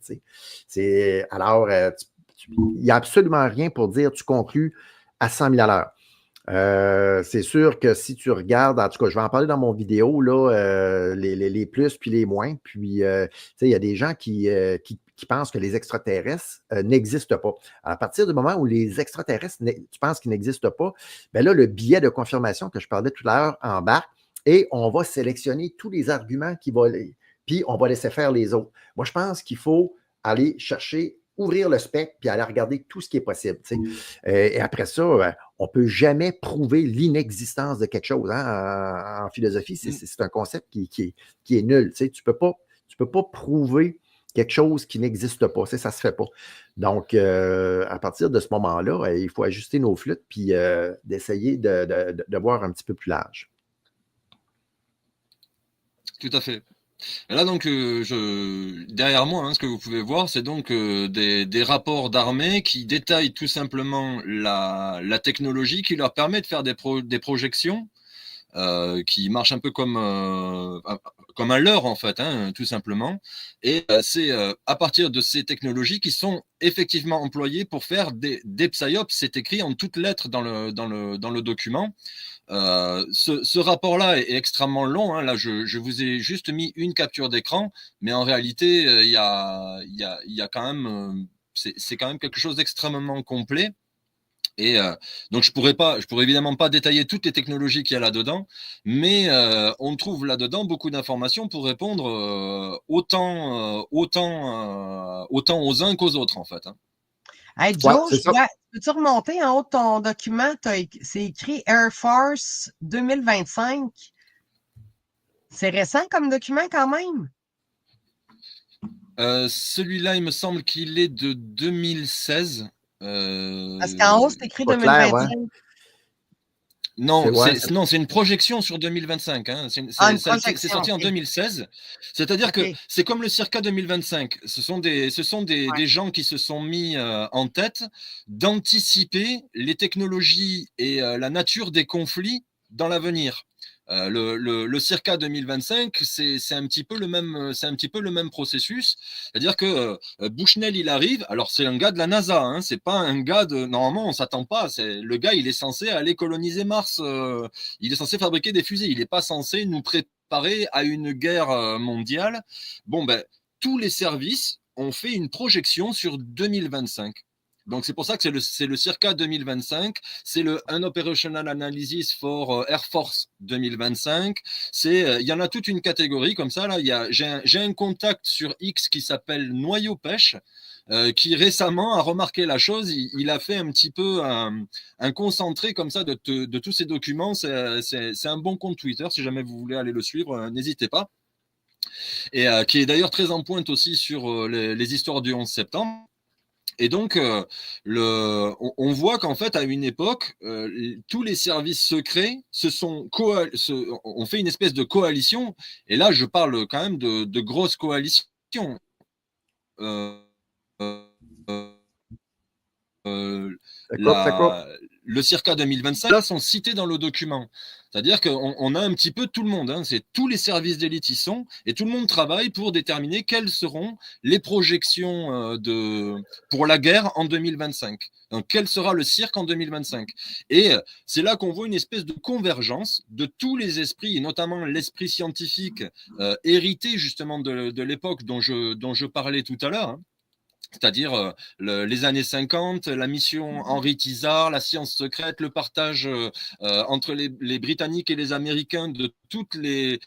Alors, il n'y a absolument rien pour dire tu conclus à 100 000 à l'heure. C'est sûr que si tu regardes, en tout cas, je vais en parler dans mon vidéo, là, les plus puis les moins. Puis, il y a des gens qui pensent que les extraterrestres n'existent pas. À partir du moment où les extraterrestres, tu penses qu'ils n'existent pas, bien là, le biais de confirmation que je parlais tout à l'heure embarque et on va sélectionner tous les arguments puis on va laisser faire les autres. Moi, je pense qu'il faut aller chercher, ouvrir le spectre puis aller regarder tout ce qui est possible. Et après ça, on ne peut jamais prouver l'inexistence de quelque chose. Hein? En philosophie, c'est un concept qui est nul. Tu ne peux pas prouver quelque chose qui n'existe pas. Ça ne se fait pas. Donc, à partir de ce moment-là, il faut ajuster nos flûtes puis d'essayer de voir un petit peu plus large. Tout à fait. Et là, donc, derrière moi, hein, ce que vous pouvez voir, c'est donc des rapports d'armée qui détaillent tout simplement la technologie qui leur permet de faire des projections qui marchent un peu comme un leurre, en fait, hein, tout simplement. Et c'est à partir de ces technologies qui sont effectivement employées pour faire des psyops. C'est écrit en toutes lettres dans le document. Ce rapport-là est extrêmement long. Hein. Là, je vous ai juste mis une capture d'écran, mais en réalité, il y a quand même, c'est quand même quelque chose d'extrêmement complet. Et donc, je pourrais évidemment pas détailler toutes les technologies qu'il y a là-dedans, mais on trouve là-dedans beaucoup d'informations pour répondre autant aux uns qu'aux autres, en fait. Hein. Hey Joe, peux-tu remonter en haut de ton document? C'est écrit Air Force 2025. C'est récent comme document quand même? Celui-là, il me semble qu'il est de 2016. Parce qu'en haut, c'est écrit 2025. Clair, ouais. Non, Ouais, c'est une projection sur 2025. Hein. Une C'est projection, sorti en OK. 2016. C'est-à-dire que OK. c'est comme le Circa 2025. Ce sont Ouais. des gens qui se sont mis en tête d'anticiper les technologies et la nature des conflits dans l'avenir. Le Circa 2025, c'est un petit peu le même processus. C'est-à-dire que Bushnell, il arrive. Alors, c'est un gars de la NASA. Hein, c'est pas un gars de. Normalement, on s'attend pas. Le gars, il est censé aller coloniser Mars. Il est censé fabriquer des fusées. Il n'est pas censé nous préparer à une guerre mondiale. Bon, ben, tous les services ont fait une projection sur 2025. Donc c'est pour ça que c'est le Circa 2025, c'est le Unoperational Analysis for Air Force 2025. Il y en a toute une catégorie comme ça. Là, j'ai un contact sur X qui s'appelle Noyau Pêche, qui récemment a remarqué la chose. Il a fait un petit peu un concentré comme ça de tous ces documents. C'est un bon compte Twitter. Si jamais vous voulez aller le suivre, n'hésitez pas. Et qui est d'ailleurs très en pointe aussi sur les histoires du 11 septembre. Et donc, on voit qu'en fait, à une époque, tous les services secrets ont fait une espèce de coalition. Et là, je parle quand même de grosses coalitions. Euh, euh, ça coupe. le Circa 2025, là, sont cités dans le document. C'est-à-dire qu'on a un petit peu tout le monde. Hein, c'est tous les services d'élite y sont, et tout le monde travaille pour déterminer quelles seront les projections pour la guerre en 2025. Donc, quel sera le cirque en 2025? Et c'est là qu'on voit une espèce de convergence de tous les esprits, et notamment l'esprit scientifique hérité justement de l'époque dont je parlais tout à l'heure. Hein, c'est-à-dire les années 50, la mission Henri Tizard, la science secrète, le partage entre les Britanniques et les Américains de toutes les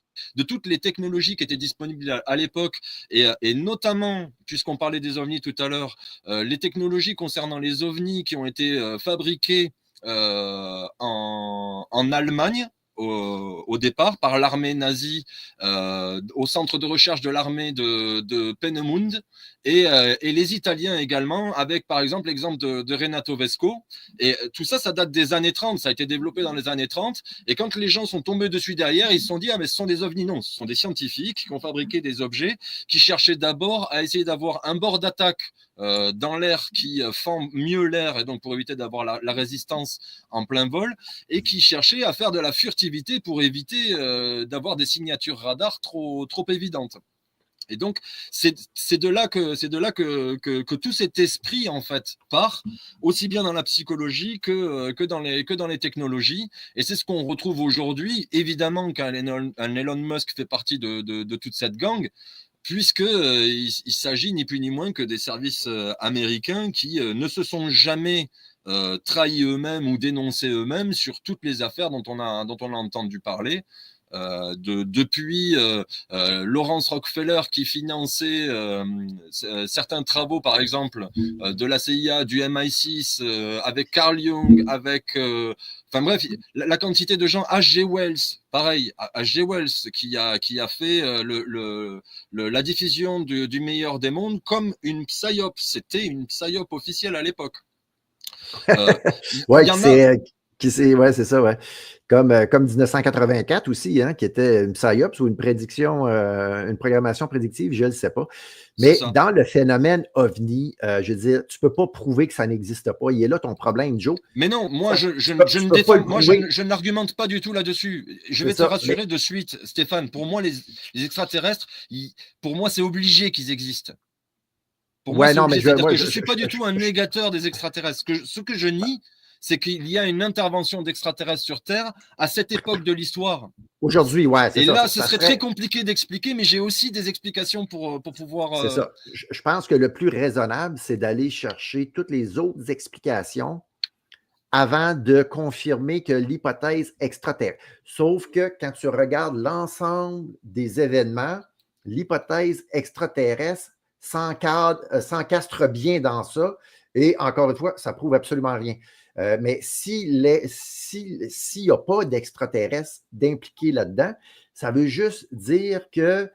technologies qui étaient disponibles à l'époque, et notamment, puisqu'on parlait des ovnis tout à l'heure, les technologies concernant les ovnis qui ont été fabriquées en Allemagne, au départ par l'armée nazie au centre de recherche de l'armée de Peenemünde, et les Italiens également, avec par exemple l'exemple de Renato Vesco. Et tout ça, ça date des années 30, ça a été développé dans les années 30. Et quand les gens sont tombés dessus derrière, ils se sont dit, ah mais ce sont des ovnis. Non, ce sont des scientifiques qui ont fabriqué des objets, qui cherchaient d'abord à essayer d'avoir un bord d'attaque dans l'air qui fend mieux l'air, et donc pour éviter d'avoir la résistance en plein vol, et qui cherchaient à faire de la furtivité pour éviter d'avoir des signatures radar trop évidentes. Et donc, c'est de là que tout cet esprit, en fait, part, aussi bien dans la psychologie que dans les technologies. Et c'est ce qu'on retrouve aujourd'hui. Évidemment qu'un Elon Musk fait partie de toute cette gang, puisque il s'agit ni plus ni moins que des services américains qui ne se sont jamais trahis eux-mêmes ou dénoncés eux-mêmes sur toutes les affaires dont on a entendu parler. Depuis Laurence Rockefeller qui finançait certains travaux, par exemple, de la CIA, du MI6, avec Carl Jung, enfin bref, la quantité de gens, H.G. Wells, pareil, H.G. Wells qui a fait la diffusion du meilleur des mondes comme une psyop. C'était une psyop officielle à l'époque. Ouais, y en a. ouais, c'est ça, ouais. Comme 1984 aussi, hein, qui était une psyops ou une prédiction, une programmation prédictive, je ne le sais pas. Mais dans le phénomène OVNI, je veux dire, tu ne peux pas prouver que ça n'existe pas. Il est là ton problème, Joe. Mais non, moi, je ne l'argumente pas du tout là-dessus. Je vais te rassurer de suite, Stéphane. Pour moi, les extraterrestres, pour moi, c'est obligé qu'ils existent. Pour moi, c'est obligé. C'est-à-dire que je ne suis pas du tout un négateur des extraterrestres. Ce que je nie, c'est qu'il y a une intervention d'extraterrestres sur Terre à cette époque de l'histoire. Aujourd'hui, ouais, c'est ça. Et là, ce serait très compliqué d'expliquer, mais j'ai aussi des explications pour pouvoir... C'est ça. Je pense que le plus raisonnable, c'est d'aller chercher toutes les autres explications avant de confirmer que l'hypothèse extraterrestre. Sauf que quand tu regardes l'ensemble des événements, l'hypothèse extraterrestre s'encastre bien dans ça. Et encore une fois, ça prouve absolument rien. Mais s'il n'y a pas d'extraterrestre d'impliqué là-dedans, ça veut juste dire que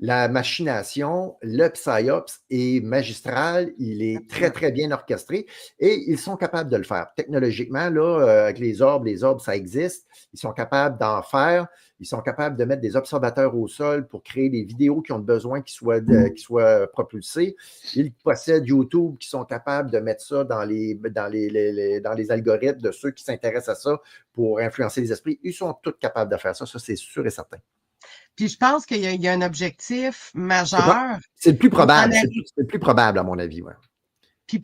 la machination, le PSYOPS est magistral, il est très, très bien orchestré et ils sont capables de le faire. Technologiquement, là, avec les orbes, ça existe. Ils sont capables d'en faire. Ils sont capables de mettre des observateurs au sol pour créer des vidéos qui ont besoin qui soient propulsées. Ils possèdent YouTube qui sont capables de mettre ça dans les algorithmes de ceux qui s'intéressent à ça pour influencer les esprits. Ils sont tous capables de faire ça, ça c'est sûr et certain. Puis je pense qu'il y a un objectif majeur. C'est le plus probable. C'est le plus probable, à mon avis. Ouais. Puis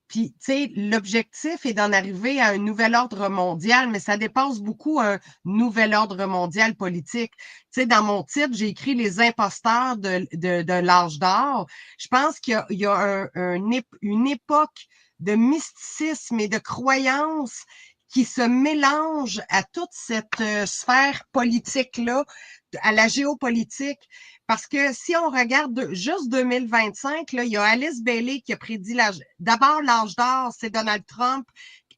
Puis, tu sais, l'objectif est d'en arriver à un nouvel ordre mondial, mais ça dépasse beaucoup un nouvel ordre mondial politique. Tu sais, dans mon titre, j'ai écrit les imposteurs de l'âge d'or. Je pense qu'il y a une époque de mysticisme et de croyance qui se mélange à toute cette sphère politique-là, à la géopolitique. Parce que si on regarde juste 2025, là, il y a Alice Bailey qui a prédit d'abord l'âge d'or, c'est Donald Trump,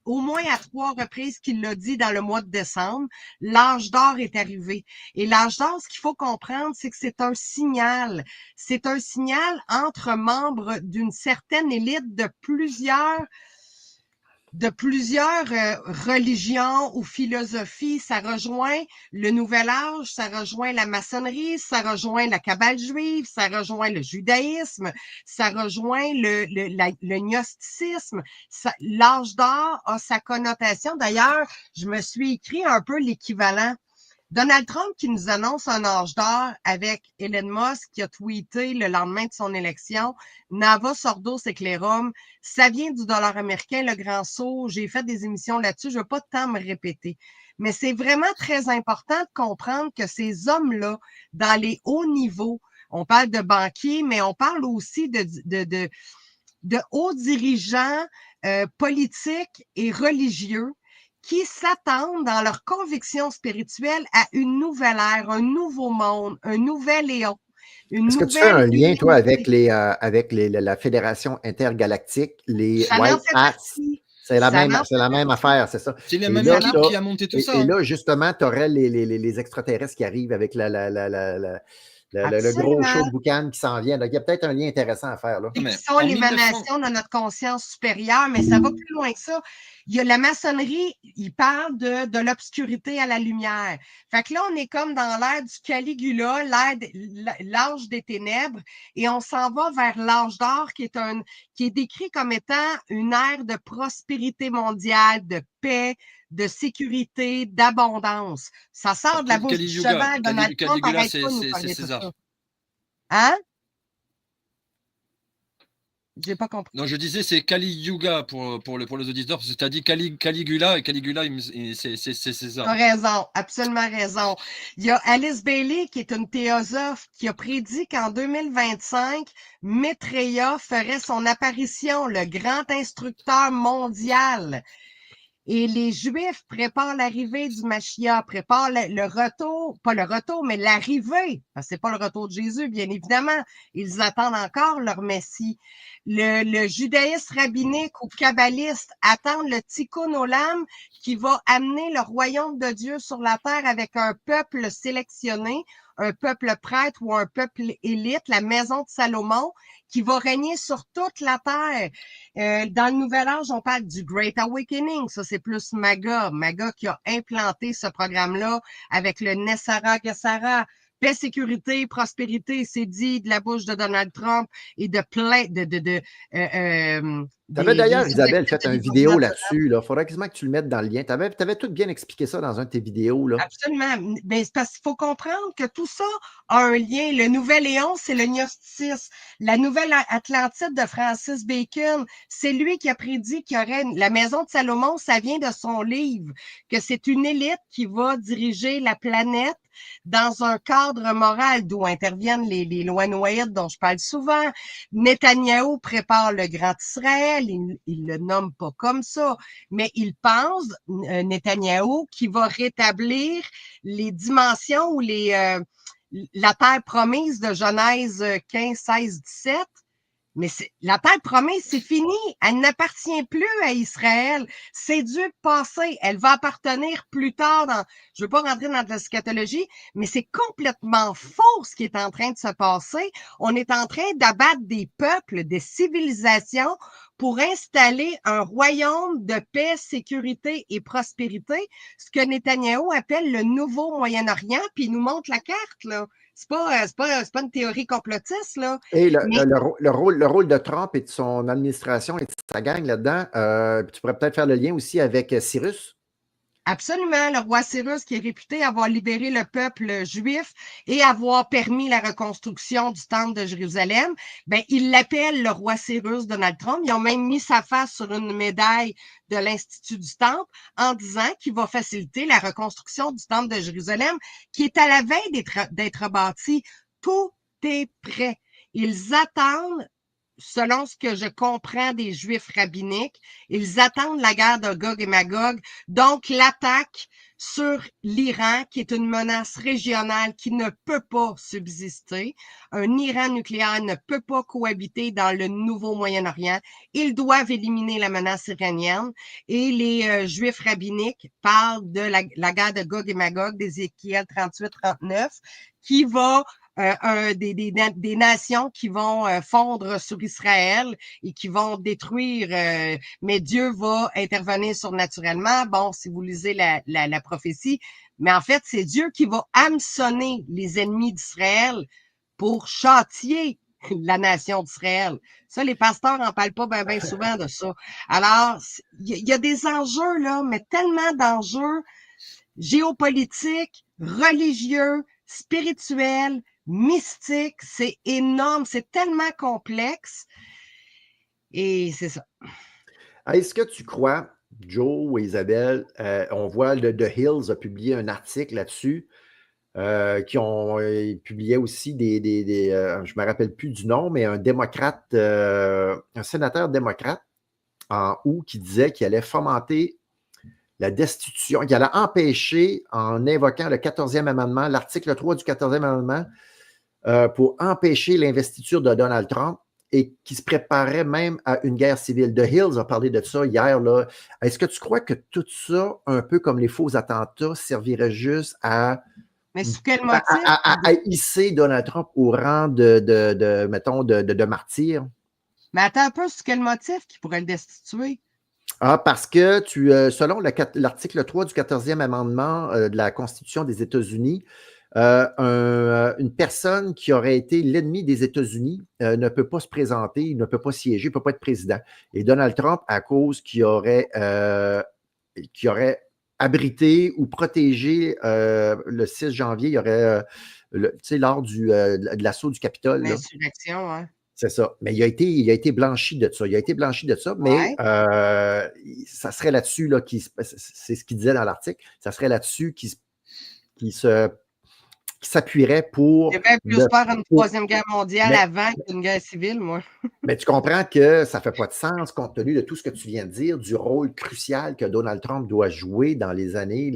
au moins à 3 reprises qu'il l'a dit dans le mois de décembre. L'âge d'or est arrivé. Et l'âge d'or, ce qu'il faut comprendre, c'est que c'est un signal. C'est un signal entre membres d'une certaine élite de plusieurs religions ou philosophies. Ça rejoint le Nouvel Âge, ça rejoint la maçonnerie, ça rejoint la Kabbale juive, ça rejoint le judaïsme, ça rejoint le gnosticisme. L'âge d'or a sa connotation. D'ailleurs, je me suis écrit un peu l'équivalent. Donald Trump qui nous annonce un âge d'or avec Elon Musk qui a tweeté le lendemain de son élection, Nava Sordo Seclerum, ça vient du dollar américain, le grand saut, j'ai fait des émissions là-dessus, je ne veux pas tant me répéter. Mais c'est vraiment très important de comprendre que ces hommes-là, dans les hauts niveaux, on parle de banquiers, mais on parle aussi de hauts dirigeants politiques et religieux qui s'attendent dans leur conviction spirituelle à une nouvelle ère, un nouveau monde, un nouvel éon. Est-ce que tu fais un lien, toi, avec la Fédération intergalactique, les White Hats? C'est la même affaire, c'est ça. C'est la même équipe qui a monté tout ça. Et là, justement, tu aurais les extraterrestres qui arrivent avec le gros show de boucan qui s'en vient. Donc, il y a peut-être un lien intéressant à faire. Là. Qui sont l'émanation de notre conscience supérieure, mais ça va plus loin que ça. Il y a la maçonnerie, il parle de l'obscurité à la lumière. Fait que là, on est comme dans l'ère du Caligula, l'âge des ténèbres, et on s'en va vers l'âge d'or qui est décrit comme étant une ère de prospérité mondiale, de paix, de sécurité, d'abondance. Ça sort de la bouche du cheval. Donald Trump arrête pas de nous parler de ça. Hein? J'ai pas compris. Non, je disais c'est Kali Yuga pour les auditeurs, parce que tu as dit Caligula, et Caligula, c'est César. Tu as raison, absolument raison. Il y a Alice Bailey, qui est une théosophe, qui a prédit qu'en 2025, Maitreya ferait son apparition, le grand instructeur mondial. Et les Juifs préparent l'arrivée du Mashiach, préparent le retour, pas le retour, mais l'arrivée. Parce que c'est pas le retour de Jésus, bien évidemment. Ils attendent encore leur Messie. Le judaïsme rabbinique ou kabbaliste attendent le Tikkun Olam qui va amener le royaume de Dieu sur la terre avec un peuple sélectionné, un peuple prêtre ou un peuple élite, la maison de Salomon, qui va régner sur toute la terre. Dans le Nouvel Âge, on parle du Great Awakening. Ça, c'est plus Maga qui a implanté ce programme-là avec le Nessara Gessara. Paix, sécurité, prospérité, c'est dit de la bouche de Donald Trump et de plein tu avais d'ailleurs, Isabelle, fait une vidéo là-dessus. Il faudrait quasiment que tu le mettes dans le lien. Tu avais tout bien expliqué ça dans un de tes vidéos. Là. Absolument. Mais c'est parce qu'il faut comprendre que tout ça a un lien. Le nouvel éon, c'est le gnosticisme. La nouvelle Atlantide de Francis Bacon, c'est lui qui a prédit qu'il y aurait la maison de Salomon, ça vient de son livre, que c'est une élite qui va diriger la planète dans un cadre moral d'où interviennent les lois noaïdes dont je parle souvent. Netanyahou prépare le Grand Israël, il le nomme pas comme ça, mais il pense, Netanyahou, qui va rétablir les dimensions ou la terre promise de Genèse 15, 16, 17, Mais la terre promise, c'est fini. Elle n'appartient plus à Israël. C'est du passé. Elle va appartenir plus tard je veux pas rentrer dans la scatologie, mais c'est complètement faux ce qui est en train de se passer. On est en train d'abattre des peuples, des civilisations pour installer un royaume de paix, sécurité et prospérité, ce que Netanyahou appelle le nouveau Moyen-Orient, puis il nous montre la carte, là. C'est pas une théorie complotiste, là. Et Mais le rôle de Trump et de son administration et de sa gang là-dedans, tu pourrais peut-être faire le lien aussi avec Cyrus. absolument, le roi Cyrus, qui est réputé avoir libéré le peuple juif et avoir permis la reconstruction du temple de Jérusalem, ben, il l'appelle le roi Cyrus Donald Trump. Ils ont même mis sa face sur une médaille de l'Institut du Temple en disant qu'il va faciliter la reconstruction du temple de Jérusalem, qui est à la veille d'être bâti. Tout est prêt. Ils attendent, selon ce que je comprends des Juifs rabbiniques, ils attendent la guerre de Gog et Magog, donc l'attaque sur l'Iran, qui est une menace régionale qui ne peut pas subsister. Un Iran nucléaire ne peut pas cohabiter dans le nouveau Moyen-Orient. Ils doivent éliminer la menace iranienne. Et les Juifs rabbiniques parlent de la guerre de Gog et Magog, d'Ézéchiel 38-39, qui va des nations qui vont fondre sur Israël et qui vont détruire, mais Dieu va intervenir surnaturellement. Bon, si vous lisez la prophétie, mais en fait, c'est Dieu qui va hameçonner les ennemis d'Israël pour châtier la nation d'Israël. Ça, les pasteurs en parlent pas bien souvent de ça. Alors, il y a des enjeux, là, mais tellement d'enjeux géopolitiques, religieux, spirituels, mystique, c'est énorme, c'est tellement complexe. Et c'est ça. Est-ce que tu crois, Joe et Isabelle, on voit The Hills a publié un article là-dessus, qui ont publié aussi je ne me rappelle plus du nom, mais un démocrate, un sénateur démocrate en août qui disait qu'il allait fomenter la destitution, qu'il allait empêcher, en invoquant le 14e amendement, l'article 3 du 14e amendement, pour empêcher l'investiture de Donald Trump et qui se préparait même à une guerre civile. The Hills a parlé de ça hier. Là. Est-ce que tu crois que tout ça, un peu comme les faux attentats, servirait juste à, mais sous quel motif? à hisser Donald Trump au rang de martyr? Mais attends un peu, sous quel motif qu'il pourrait le destituer? Ah, parce que selon l'article 3 du 14e amendement de la Constitution des États-Unis, une personne qui aurait été l'ennemi des États-Unis ne peut pas se présenter, il ne peut pas siéger, il ne peut pas être président. Et Donald Trump, à cause qu'il aurait abrité ou protégé le 6 janvier, il y aurait, lors de l'assaut du Capitole. L'insurrection, oui. C'est ça. Mais il a été blanchi de ça. Mais ça serait là-dessus, là, c'est ce qu'il disait dans l'article, ça serait là-dessus qui s'appuierait pour... Il devait plus faire une troisième guerre mondiale avant qu'une guerre civile, moi. Mais tu comprends que ça ne fait pas de sens compte tenu de tout ce que tu viens de dire, du rôle crucial que Donald Trump doit jouer dans les années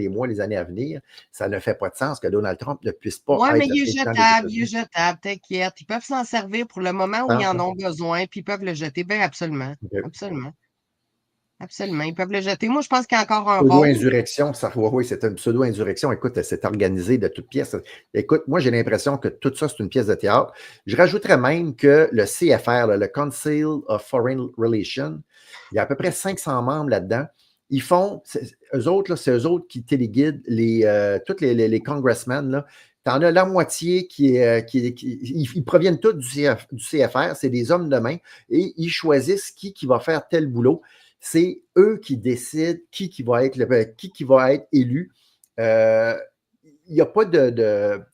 à venir. Ça ne fait pas de sens que Donald Trump ne puisse pas être... Oui, mais il est jetable, t'inquiète. Ils peuvent s'en servir pour le moment où ils en ont besoin, puis ils peuvent le jeter. Bien, absolument. Okay. Absolument. Absolument. Ils peuvent le jeter. Moi, je pense qu'il y a encore un pseudo-insurrection, oui, c'est une pseudo-insurrection. Écoute, c'est organisé de toutes pièces. Écoute, moi, j'ai l'impression que tout ça, c'est une pièce de théâtre. Je rajouterais même que le CFR, le Council of Foreign Relations, il y a à peu près 500 membres là-dedans. Ils font, eux autres qui téléguident tous les congressmen. Tu en as la moitié ils proviennent tous du CFR, c'est des hommes de main, et ils choisissent qui va faire tel boulot. C'est eux qui décident qui va être élu. Il n'y a pas de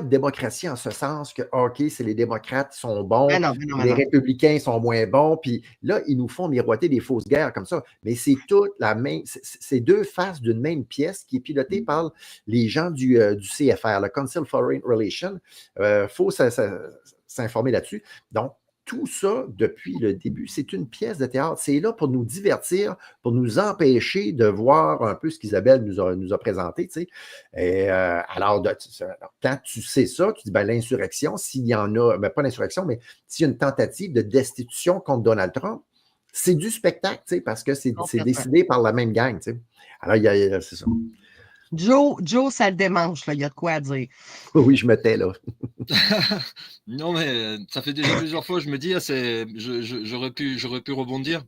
démocratie en ce sens que, OK, c'est les démocrates qui sont bons, les républicains sont moins bons, puis là, ils nous font miroiter des fausses guerres comme ça. Mais c'est toute la même, c'est deux faces d'une même pièce qui est pilotée par les gens du CFR, le Council of Foreign Relations. Il faut s'informer là-dessus. Donc, tout ça, depuis le début, c'est une pièce de théâtre. C'est là pour nous divertir, pour nous empêcher de voir un peu ce qu'Isabelle nous a présenté. Tu sais. Et, alors, quand tu sais ça, tu dis, ben, l'insurrection, s'il y en a, ben, pas l'insurrection, mais s'il y a une tentative de destitution contre Donald Trump, c'est du spectacle, tu sais, parce que c'est décidé par la même gang. Tu sais. Alors, c'est ça. Joe, ça le démange, là. Il y a de quoi à dire. Oui, je me tais, là. Non, mais ça fait déjà plusieurs fois, je me dis, j'aurais pu rebondir.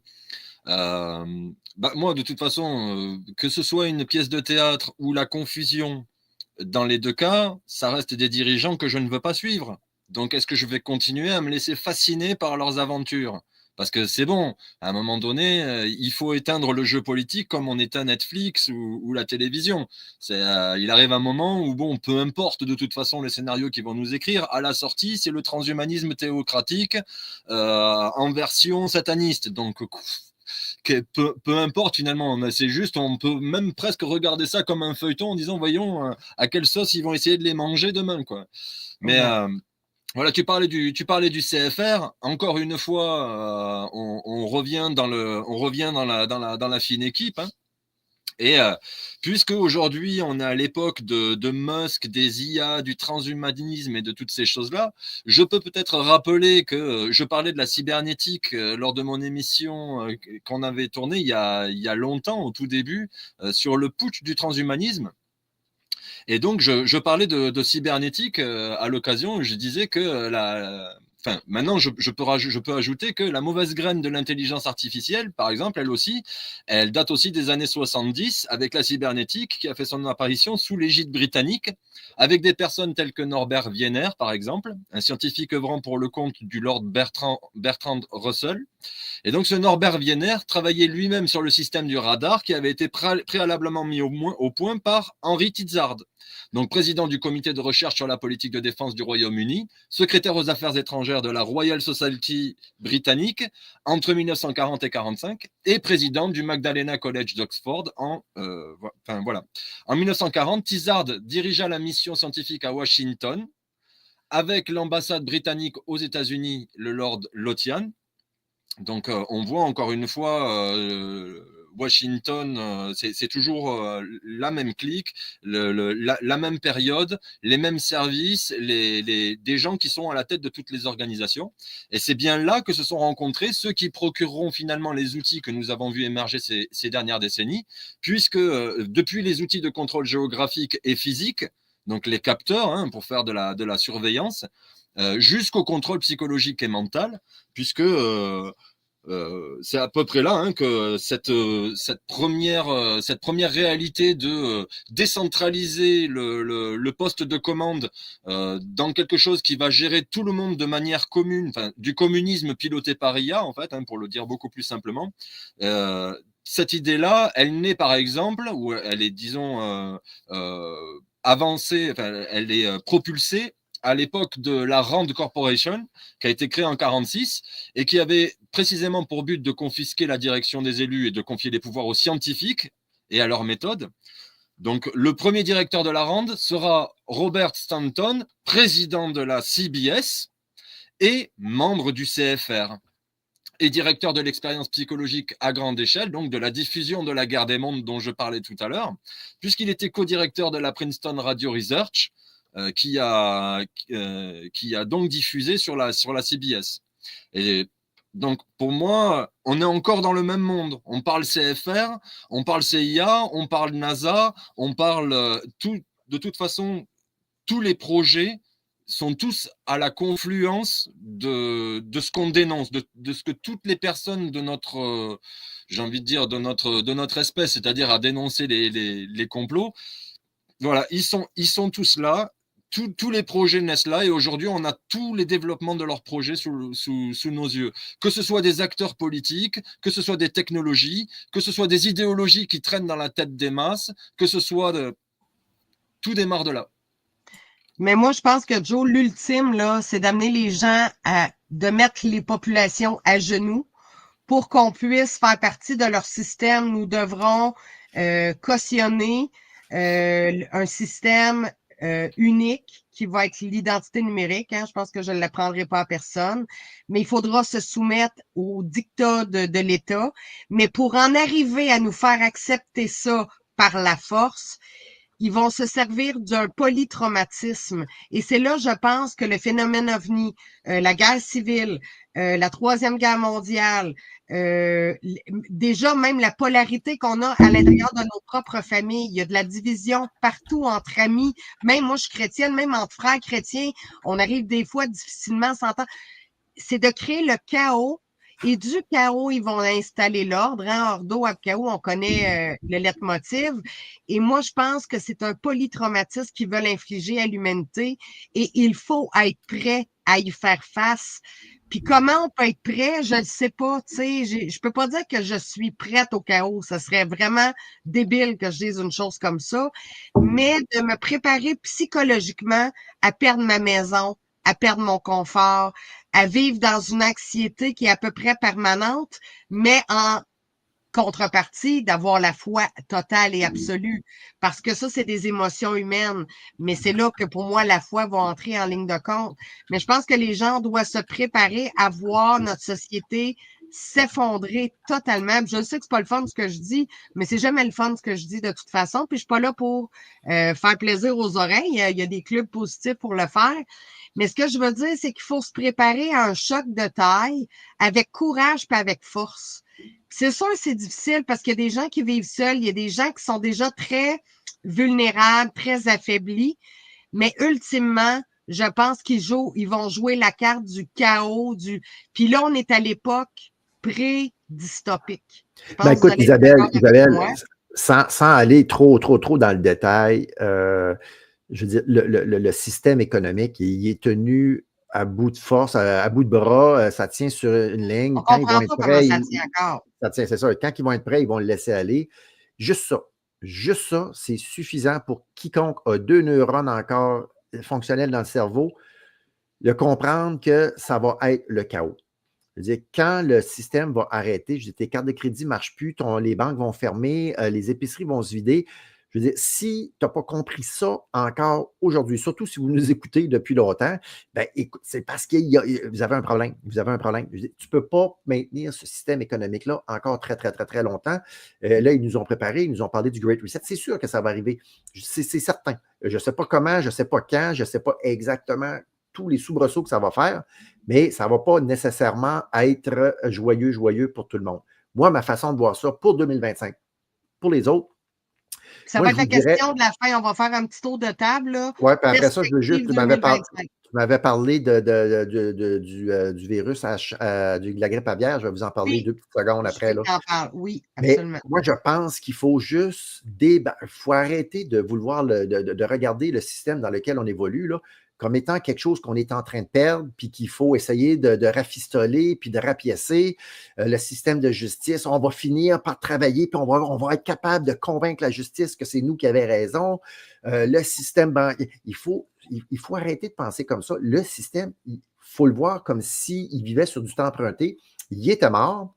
Moi, de toute façon, que ce soit une pièce de théâtre ou la confusion, dans les deux cas, ça reste des dirigeants que je ne veux pas suivre. Donc, est-ce que je vais continuer à me laisser fasciner par leurs aventures? Parce que c'est bon, à un moment donné, il faut éteindre le jeu politique comme on éteint Netflix ou la télévision. Il arrive un moment où, bon, peu importe de toute façon les scénarios qu'ils vont nous écrire, à la sortie, c'est le transhumanisme théocratique en version sataniste. Donc, peu importe finalement, c'est juste, on peut même presque regarder ça comme un feuilleton en disant, voyons à quelle sauce ils vont essayer de les manger demain, quoi. Mais voilà, tu parlais du CFR. Encore une fois, on revient dans la fine équipe. Hein. Et puisque aujourd'hui on est à l'époque de Musk, des IA, du transhumanisme et de toutes ces choses-là, je peux peut-être rappeler que je parlais de la cybernétique lors de mon émission qu'on avait tournée il y a longtemps, au tout début, sur le putsch du transhumanisme. Et donc, je parlais de cybernétique à l'occasion. Je disais que maintenant, je peux ajouter que la mauvaise graine de l'intelligence artificielle, par exemple, elle date aussi des années 70 avec la cybernétique qui a fait son apparition sous l'égide britannique avec des personnes telles que Norbert Wiener, par exemple, un scientifique œuvrant pour le compte du Lord Bertrand Russell. Et donc, ce Norbert Wiener travaillait lui-même sur le système du radar qui avait été préalablement mis au point par Henry Tizard, donc président du comité de recherche sur la politique de défense du Royaume-Uni, secrétaire aux affaires étrangères de la Royal Society britannique entre 1940 et 1945 et président du Magdalena College d'Oxford voilà. En 1940, Tizard dirigea la mission scientifique à Washington avec l'ambassade britannique aux États-Unis, le Lord Lothian. Donc, on voit encore une fois, Washington, c'est toujours la même clique, la même période, les mêmes services, des gens qui sont à la tête de toutes les organisations. Et c'est bien là que se sont rencontrés ceux qui procureront finalement les outils que nous avons vu émerger ces dernières décennies, puisque depuis les outils de contrôle géographique et physique, donc les capteurs, hein, pour faire de la surveillance, jusqu'au contrôle psychologique et mental, puisque c'est à peu près là hein, que cette première réalité de décentraliser le poste de commande dans quelque chose qui va gérer tout le monde de manière commune, du communisme piloté par IA, en fait, hein, pour le dire beaucoup plus simplement. Cette idée-là, elle naît par exemple, ou elle est, disons, avancée, elle est propulsée à l'époque de la Rand Corporation, qui a été créée en 1946 et qui avait précisément pour but de confisquer la direction des élus et de confier les pouvoirs aux scientifiques et à leurs méthodes. Donc, le premier directeur de la Rand sera Robert Stanton, président de la CBS et membre du CFR et directeur de l'expérience psychologique à grande échelle, donc de la diffusion de la guerre des mondes dont je parlais tout à l'heure, puisqu'il était co-directeur de la Princeton Radio Research, qui a donc diffusé sur la CBS. Et donc, pour moi, on est encore dans le même monde. On parle CFR, on parle CIA, on parle NASA, on parle de toute façon, tous les projets sont tous à la confluence de ce qu'on dénonce, de ce que toutes les personnes de notre, j'ai envie de dire, de notre espèce, c'est-à-dire à dénoncer les complots. Voilà, ils sont tous là. Tous les projets naissent là et aujourd'hui, on a tous les développements de leurs projets sous nos yeux. Que ce soit des acteurs politiques, que ce soit des technologies, que ce soit des idéologies qui traînent dans la tête des masses, que ce soit tout démarre de là. Mais moi, je pense que Joe, l'ultime, là, c'est d'amener les gens de mettre les populations à genoux pour qu'on puisse faire partie de leur système. Nous devrons cautionner un système unique qui va être l'identité numérique. Hein. Je pense que je ne l'apprendrai pas à personne. Mais il faudra se soumettre au dictat de l'État. Mais pour en arriver à nous faire accepter ça par la force, ils vont se servir d'un polytraumatisme. Et c'est là, je pense, que le phénomène OVNI, la guerre civile, la Troisième Guerre mondiale, déjà même la polarité qu'on a à l'intérieur de nos propres familles, il y a de la division partout entre amis. Même moi, je suis chrétienne, même entre frères chrétiens, on arrive des fois difficilement à s'entendre. C'est de créer le chaos. Et du chaos, ils vont installer l'ordre. Hein? Ordo ab chaos, on connaît le leitmotiv. Et moi, je pense que c'est un polytraumatisme qu'ils veulent infliger à l'humanité. Et il faut être prêt à y faire face. Puis comment on peut être prêt, je ne sais pas. Tu sais, je peux pas dire que je suis prête au chaos. Ça serait vraiment débile que je dise une chose comme ça. Mais de me préparer psychologiquement à perdre ma maison, à perdre mon confort, à vivre dans une anxiété qui est à peu près permanente, mais en contrepartie d'avoir la foi totale et absolue. Parce que ça, c'est des émotions humaines. Mais c'est là que pour moi, la foi va entrer en ligne de compte. Mais je pense que les gens doivent se préparer à voir notre société s'effondrer totalement. Puis je sais que c'est pas le fun ce que je dis, mais c'est jamais le fun ce que je dis de toute façon. Puis je suis pas là pour faire plaisir aux oreilles. Il y a des clubs positifs pour le faire. Mais ce que je veux dire, c'est qu'il faut se préparer à un choc de taille avec courage puis avec force. C'est sûr, c'est difficile parce qu'il y a des gens qui vivent seuls, il y a des gens qui sont déjà très vulnérables, très affaiblis, mais ultimement, je pense ils vont jouer la carte du chaos, Puis là, on est à l'époque pré-dystopique. Ben écoute, Isabelle, sans aller trop dans le détail, je veux dire, le système économique, il est tenu à bout de force, à bout de bras, ça tient sur une ligne. On ne comprend pas comment ça tient encore. Ça tient, c'est ça. Quand ils vont être prêts, ils vont le laisser aller. Juste ça, c'est suffisant pour quiconque a 2 neurones encore fonctionnels dans le cerveau, de comprendre que ça va être le chaos. Je veux dire, quand le système va arrêter, je veux dire, tes cartes de crédit ne marchent plus, les banques vont fermer, les épiceries vont se vider. Je veux dire, si tu n'as pas compris ça encore aujourd'hui, surtout si vous nous écoutez depuis longtemps, ben, écoute, c'est parce que vous avez un problème. Vous avez un problème. Je veux dire, tu ne peux pas maintenir ce système économique-là encore très, très, très, très longtemps. Là, ils nous ont préparé, ils nous ont parlé du Great Reset. C'est sûr que ça va arriver. C'est certain. Je ne sais pas comment, je ne sais pas quand, je ne sais pas exactement tous les soubresauts que ça va faire, mais ça ne va pas nécessairement être joyeux pour tout le monde. Moi, ma façon de voir ça pour 2025, pour les autres, ça va être la question de la fin. On va faire un petit tour de table. Oui, puis après ça, je veux juste, tu m'avais parlé du virus, de la grippe aviaire. Je vais vous en parler 2 petites secondes après. Là. Oui, absolument. Mais moi, je pense qu'il faut juste faut arrêter de vouloir de regarder le système dans lequel on évolue là, comme étant quelque chose qu'on est en train de perdre, puis qu'il faut essayer de rafistoler, puis de rapiécer le système de justice. On va finir par travailler, puis on va être capable de convaincre la justice que c'est nous qui avions raison. Le système, il faut arrêter de penser comme ça. Le système, il faut le voir comme s'il vivait sur du temps emprunté. Il était mort.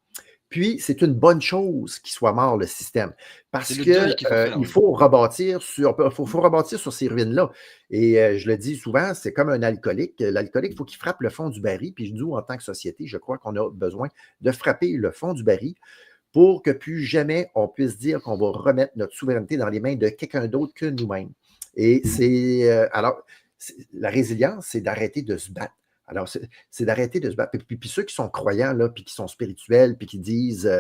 Puis, c'est une bonne chose qu'il soit mort, le système, parce qu'il faut rebâtir sur ces ruines-là. Et je le dis souvent, c'est comme un alcoolique. L'alcoolique, il faut qu'il frappe le fond du baril. Puis, nous, en tant que société, je crois qu'on a besoin de frapper le fond du baril pour que plus jamais on puisse dire qu'on va remettre notre souveraineté dans les mains de quelqu'un d'autre que nous-mêmes. Et la résilience, c'est d'arrêter de se battre. Alors, c'est d'arrêter de se battre. Puis ceux qui sont croyants, là, puis qui sont spirituels, puis qui disent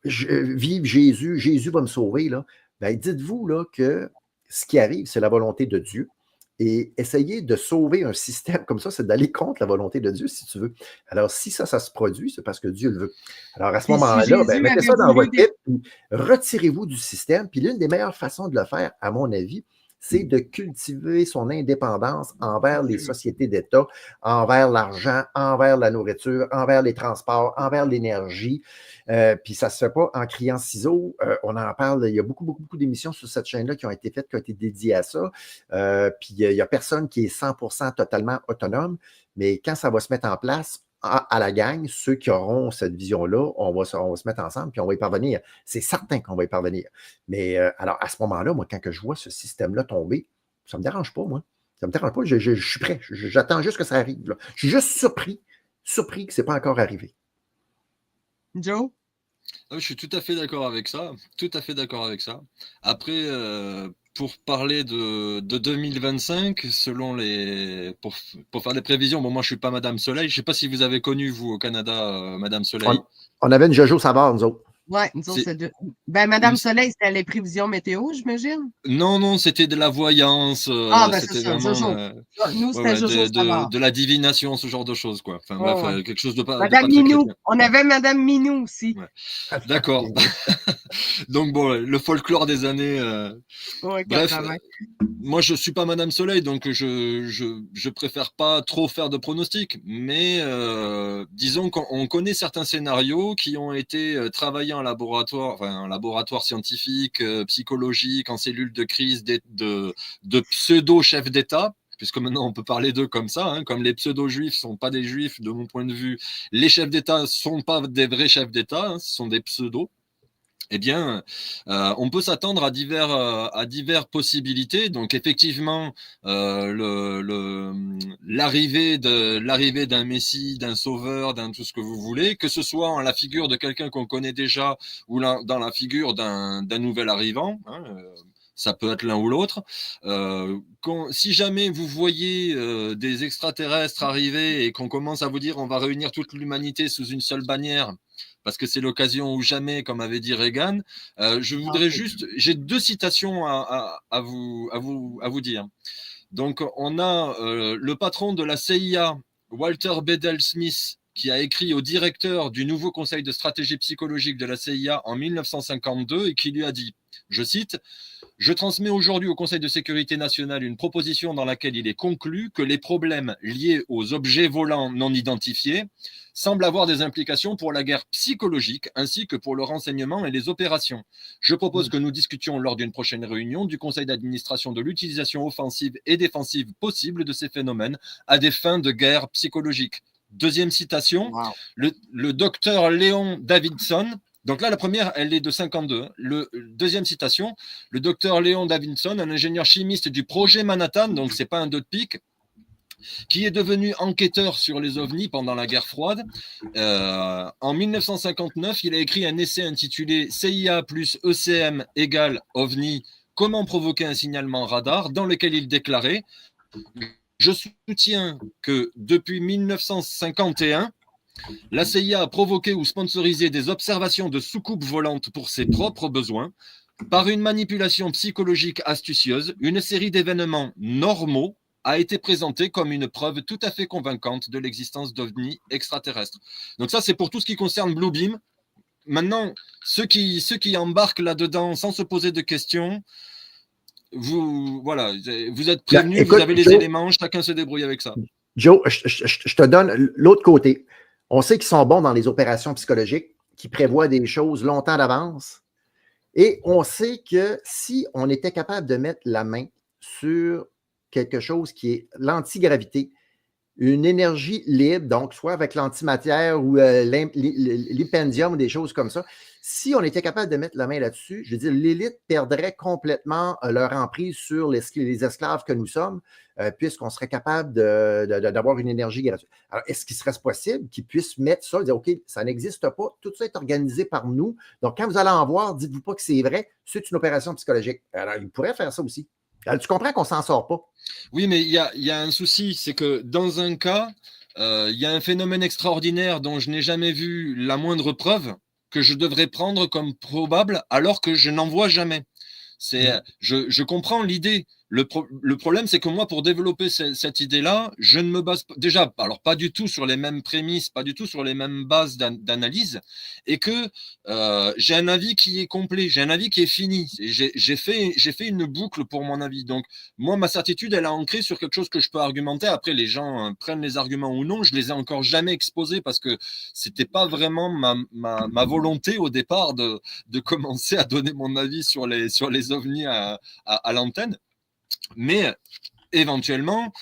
vive Jésus, Jésus va me sauver, là, ben, dites-vous là, que ce qui arrive, c'est la volonté de Dieu. Et essayer de sauver un système comme ça, c'est d'aller contre la volonté de Dieu, si tu veux. Alors, si ça se produit, c'est parce que Dieu le veut. Alors, à ce moment-là, mettez ça dans votre tête, retirez-vous du système. Puis l'une des meilleures façons de le faire, à mon avis, c'est de cultiver son indépendance envers les sociétés d'État, envers l'argent, envers la nourriture, envers les transports, envers l'énergie. Puis ça ne se fait pas en criant ciseaux. On en parle, il y a beaucoup d'émissions sur cette chaîne-là qui ont été faites, qui ont été dédiées à ça. Puis il n'y a personne qui est 100% totalement autonome, mais quand ça va se mettre en place, à la gang, ceux qui auront cette vision-là, on va se mettre ensemble puis on va y parvenir. C'est certain qu'on va y parvenir. Mais alors, à ce moment-là, moi, quand je vois ce système-là tomber, ça ne me dérange pas, moi. Ça ne me dérange pas, je suis prêt. J'attends juste que ça arrive. Là. Je suis juste surpris que ce n'est pas encore arrivé. Joe? Je suis tout à fait d'accord avec ça. Tout à fait d'accord avec ça. Après, pour parler de 2025, pour faire des prévisions, bon, moi je suis pas Madame Soleil. Je sais pas si vous avez connu, vous, au Canada, Madame Soleil. On avait une Jojo Savard, nous autres. Oui, nous autres, c'est Madame Soleil, c'était les prévisions météo, j'imagine? Non, c'était de la voyance. C'est ça, vraiment, Jojo. Nous, c'était Jojo Savard. de la divination, ce genre de choses, quoi. Enfin, bref, quelque chose de pas Madame très Minou. chrétien. On avait Madame Minou aussi. Ouais. D'accord. Donc, bon, le folklore des années. Bref, moi, je suis pas Madame Soleil, donc je préfère pas trop faire de pronostics. Mais disons qu'on connaît certains scénarios qui ont été travaillés en laboratoire, enfin, en laboratoire scientifique, psychologique, en cellule de crise de pseudo-chefs d'État. Puisque maintenant on peut parler d'eux comme ça, hein, comme les pseudo-juifs sont pas des juifs de mon point de vue, les chefs d'État sont pas des vrais chefs d'État, hein, ce sont des pseudos. Eh bien, on peut s'attendre à diverses possibilités. Donc, effectivement, l'arrivée d'un Messie, d'un Sauveur, d'un tout ce que vous voulez, que ce soit en la figure de quelqu'un qu'on connaît déjà ou dans la figure d'un nouvel arrivant. Hein, ça peut être l'un ou l'autre. Si jamais vous voyez des extraterrestres arriver et qu'on commence à vous dire on va réunir toute l'humanité sous une seule bannière, parce que c'est l'occasion ou jamais, comme avait dit Reagan, j'ai 2 citations à vous dire. Donc, on a le patron de la CIA, Walter Bedell Smith, qui a écrit au directeur du nouveau conseil de stratégie psychologique de la CIA en 1952 et qui lui a dit, je cite, « Je transmets aujourd'hui au Conseil de sécurité nationale une proposition dans laquelle il est conclu que les problèmes liés aux objets volants non identifiés semblent avoir des implications pour la guerre psychologique ainsi que pour le renseignement et les opérations. Je propose que nous discutions lors d'une prochaine réunion du Conseil d'administration de l'utilisation offensive et défensive possible de ces phénomènes à des fins de guerre psychologique. » Deuxième citation, le docteur Léon Davidson. Donc là, la première, elle est de 52. Deuxième citation, le docteur Léon Davidson, un ingénieur chimiste du projet Manhattan, donc c'est pas un dos de pique, qui est devenu enquêteur sur les ovnis pendant la guerre froide. En 1959, il a écrit un essai intitulé CIA plus ECM égale OVNI, comment provoquer un signalement radar, dans lequel il déclarait « Je soutiens que depuis 1951, la CIA a provoqué ou sponsorisé des observations de soucoupes volantes pour ses propres besoins. Par une manipulation psychologique astucieuse, une série d'événements normaux a été présentée comme une preuve tout à fait convaincante de l'existence d'ovnis extraterrestres. » Donc ça, c'est pour tout ce qui concerne Bluebeam. Maintenant, ceux qui embarquent là-dedans sans se poser de questions, vous êtes prévenus, vous avez les éléments, chacun se débrouille avec ça. Joe, je te donne l'autre côté. On sait qu'ils sont bons dans les opérations psychologiques, qu'ils prévoient des choses longtemps d'avance. Et on sait que si on était capable de mettre la main sur quelque chose qui est l'antigravité, une énergie libre, donc soit avec l'antimatière ou l'hypendium ou des choses comme ça, si on était capable de mettre la main là-dessus, je veux dire, l'élite perdrait complètement leur emprise sur les esclaves que nous sommes, puisqu'on serait capable d'avoir une énergie gratuite. Alors, est-ce qu'il serait possible qu'ils puissent mettre ça, dire, OK, ça n'existe pas, tout ça est organisé par nous, donc quand vous allez en voir, dites-vous pas que c'est vrai, c'est une opération psychologique. Alors, ils pourraient faire ça aussi. Alors, tu comprends qu'on ne s'en sort pas? Oui, mais il y a un souci, c'est que dans un cas, il y a un phénomène extraordinaire dont je n'ai jamais vu la moindre preuve que je devrais prendre comme probable alors que je n'en vois jamais. Je comprends l'idée. Le problème, c'est que moi, pour développer cette idée-là, je ne me base déjà, alors pas du tout sur les mêmes prémices, pas du tout sur les mêmes bases d'analyse, et que j'ai un avis qui est complet, j'ai un avis qui est fini. J'ai fait une boucle pour mon avis. Donc, moi, ma certitude, elle est ancrée sur quelque chose que je peux argumenter. Après, les gens prennent les arguments ou non. Je les ai encore jamais exposés parce que c'était pas vraiment ma volonté au départ de commencer à donner mon avis sur les ovnis à l'antenne. Mais éventuellement,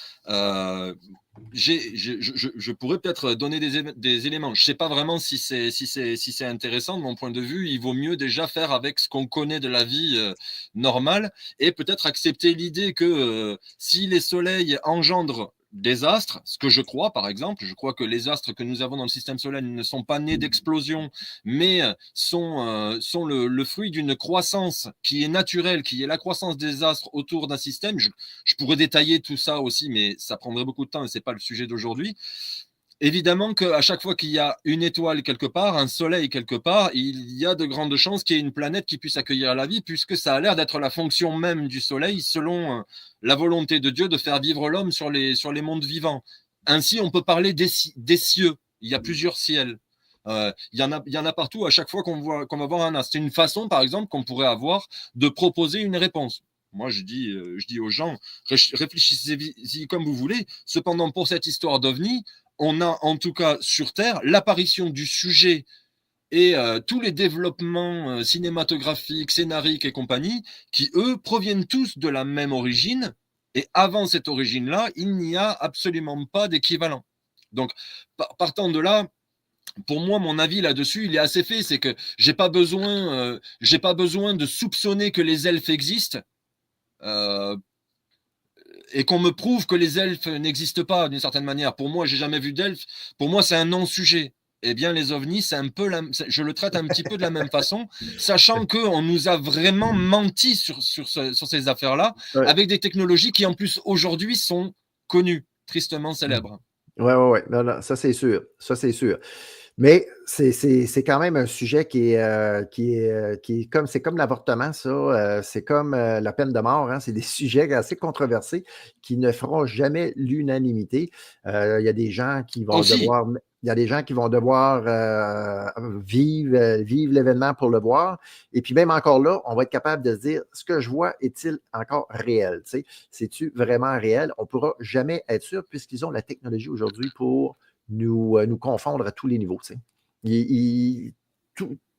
je pourrais peut-être donner des éléments. Je ne sais pas vraiment si c'est intéressant. De mon point de vue, il vaut mieux déjà faire avec ce qu'on connaît de la vie normale et peut-être accepter l'idée que si les soleils engendrent des astres, ce que je crois par exemple, je crois que les astres que nous avons dans le système solaire ne sont pas nés d'explosion, mais sont le fruit d'une croissance qui est naturelle, qui est la croissance des astres autour d'un système. Je pourrais détailler tout ça aussi, mais ça prendrait beaucoup de temps et ce n'est pas le sujet d'aujourd'hui. Évidemment qu'à chaque fois qu'il y a une étoile quelque part, un soleil quelque part, il y a de grandes chances qu'il y ait une planète qui puisse accueillir la vie, puisque ça a l'air d'être la fonction même du soleil, selon la volonté de Dieu de faire vivre l'homme sur les mondes vivants. Ainsi, on peut parler des cieux. Il y a plusieurs ciels. Il y en a partout à chaque fois qu'on va voir un astre. C'est une façon, par exemple, qu'on pourrait avoir de proposer une réponse. Moi, je dis aux gens, réfléchissez-y comme vous voulez. Cependant, pour cette histoire d'OVNI, on a en tout cas sur Terre l'apparition du sujet et tous les développements cinématographiques, scénariques et compagnie, qui, eux, proviennent tous de la même origine. Et avant cette origine-là, il n'y a absolument pas d'équivalent. Donc, partant de là, pour moi, mon avis là-dessus, il est assez fait. C'est que j'ai pas besoin de soupçonner que les elfes existent. Et qu'on me prouve que les elfes n'existent pas d'une certaine manière. Pour moi, j'ai jamais vu d'elfes. Pour moi, c'est un non-sujet. Eh bien, les ovnis, c'est un peu je le traite un petit peu de la même façon, sachant qu'on nous a vraiment menti sur ces affaires-là, Ouais. avec des technologies qui, en plus, aujourd'hui, sont connues, tristement célèbres. Oui, oui, oui. Non, non, ça, c'est sûr. Ça, c'est sûr. Mais c'est quand même un sujet qui est comme, c'est comme l'avortement, ça. C'est comme la peine de mort. Hein, c'est des sujets assez controversés qui ne feront jamais l'unanimité. Il y a des gens qui vont Aussi. devoir. Il y a des gens qui vont devoir vivre l'événement pour le voir. Et puis même encore là, on va être capable de se dire, ce que je vois est-il encore réel? Tu sais, c'est-tu vraiment réel? On ne pourra jamais être sûr puisqu'ils ont la technologie aujourd'hui pour nous confondre à tous les niveaux. Tu sais.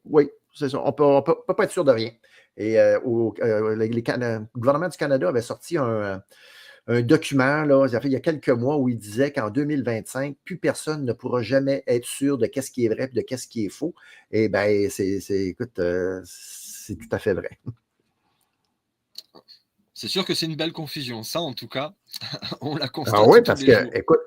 Oui, c'est ça. On ne peut pas être sûr de rien. Et le gouvernement du Canada avait sorti un document là, il y a quelques mois où il disait qu'en 2025, plus personne ne pourra jamais être sûr de qu'est-ce qui est vrai et de qu'est-ce qui est faux. Et bien, écoute, c'est tout à fait vrai. C'est sûr que c'est une belle confusion. Ça, en tout cas, on la constate. Ah oui, parce que, écoute,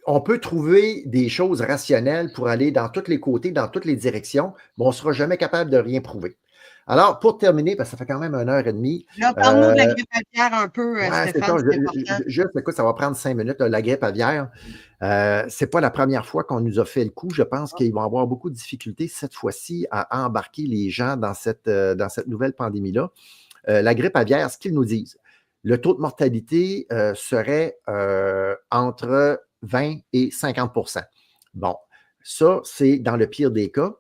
on peut trouver des choses rationnelles pour aller dans tous les côtés, dans toutes les directions, mais on ne sera jamais capable de rien prouver. Alors, pour terminer, parce que ça fait quand même 1h30. Là, parle-nous de la grippe aviaire un peu, ouais, Stéphane, c'est important. Juste, écoute, ça va prendre 5 minutes. La grippe aviaire, c'est pas la première fois qu'on nous a fait le coup. Je pense qu'ils vont avoir beaucoup de difficultés cette fois-ci à embarquer les gens dans cette nouvelle pandémie-là. La grippe aviaire, ce qu'ils nous disent, le taux de mortalité serait entre 20 et 50 %. Bon, ça, c'est dans le pire des cas.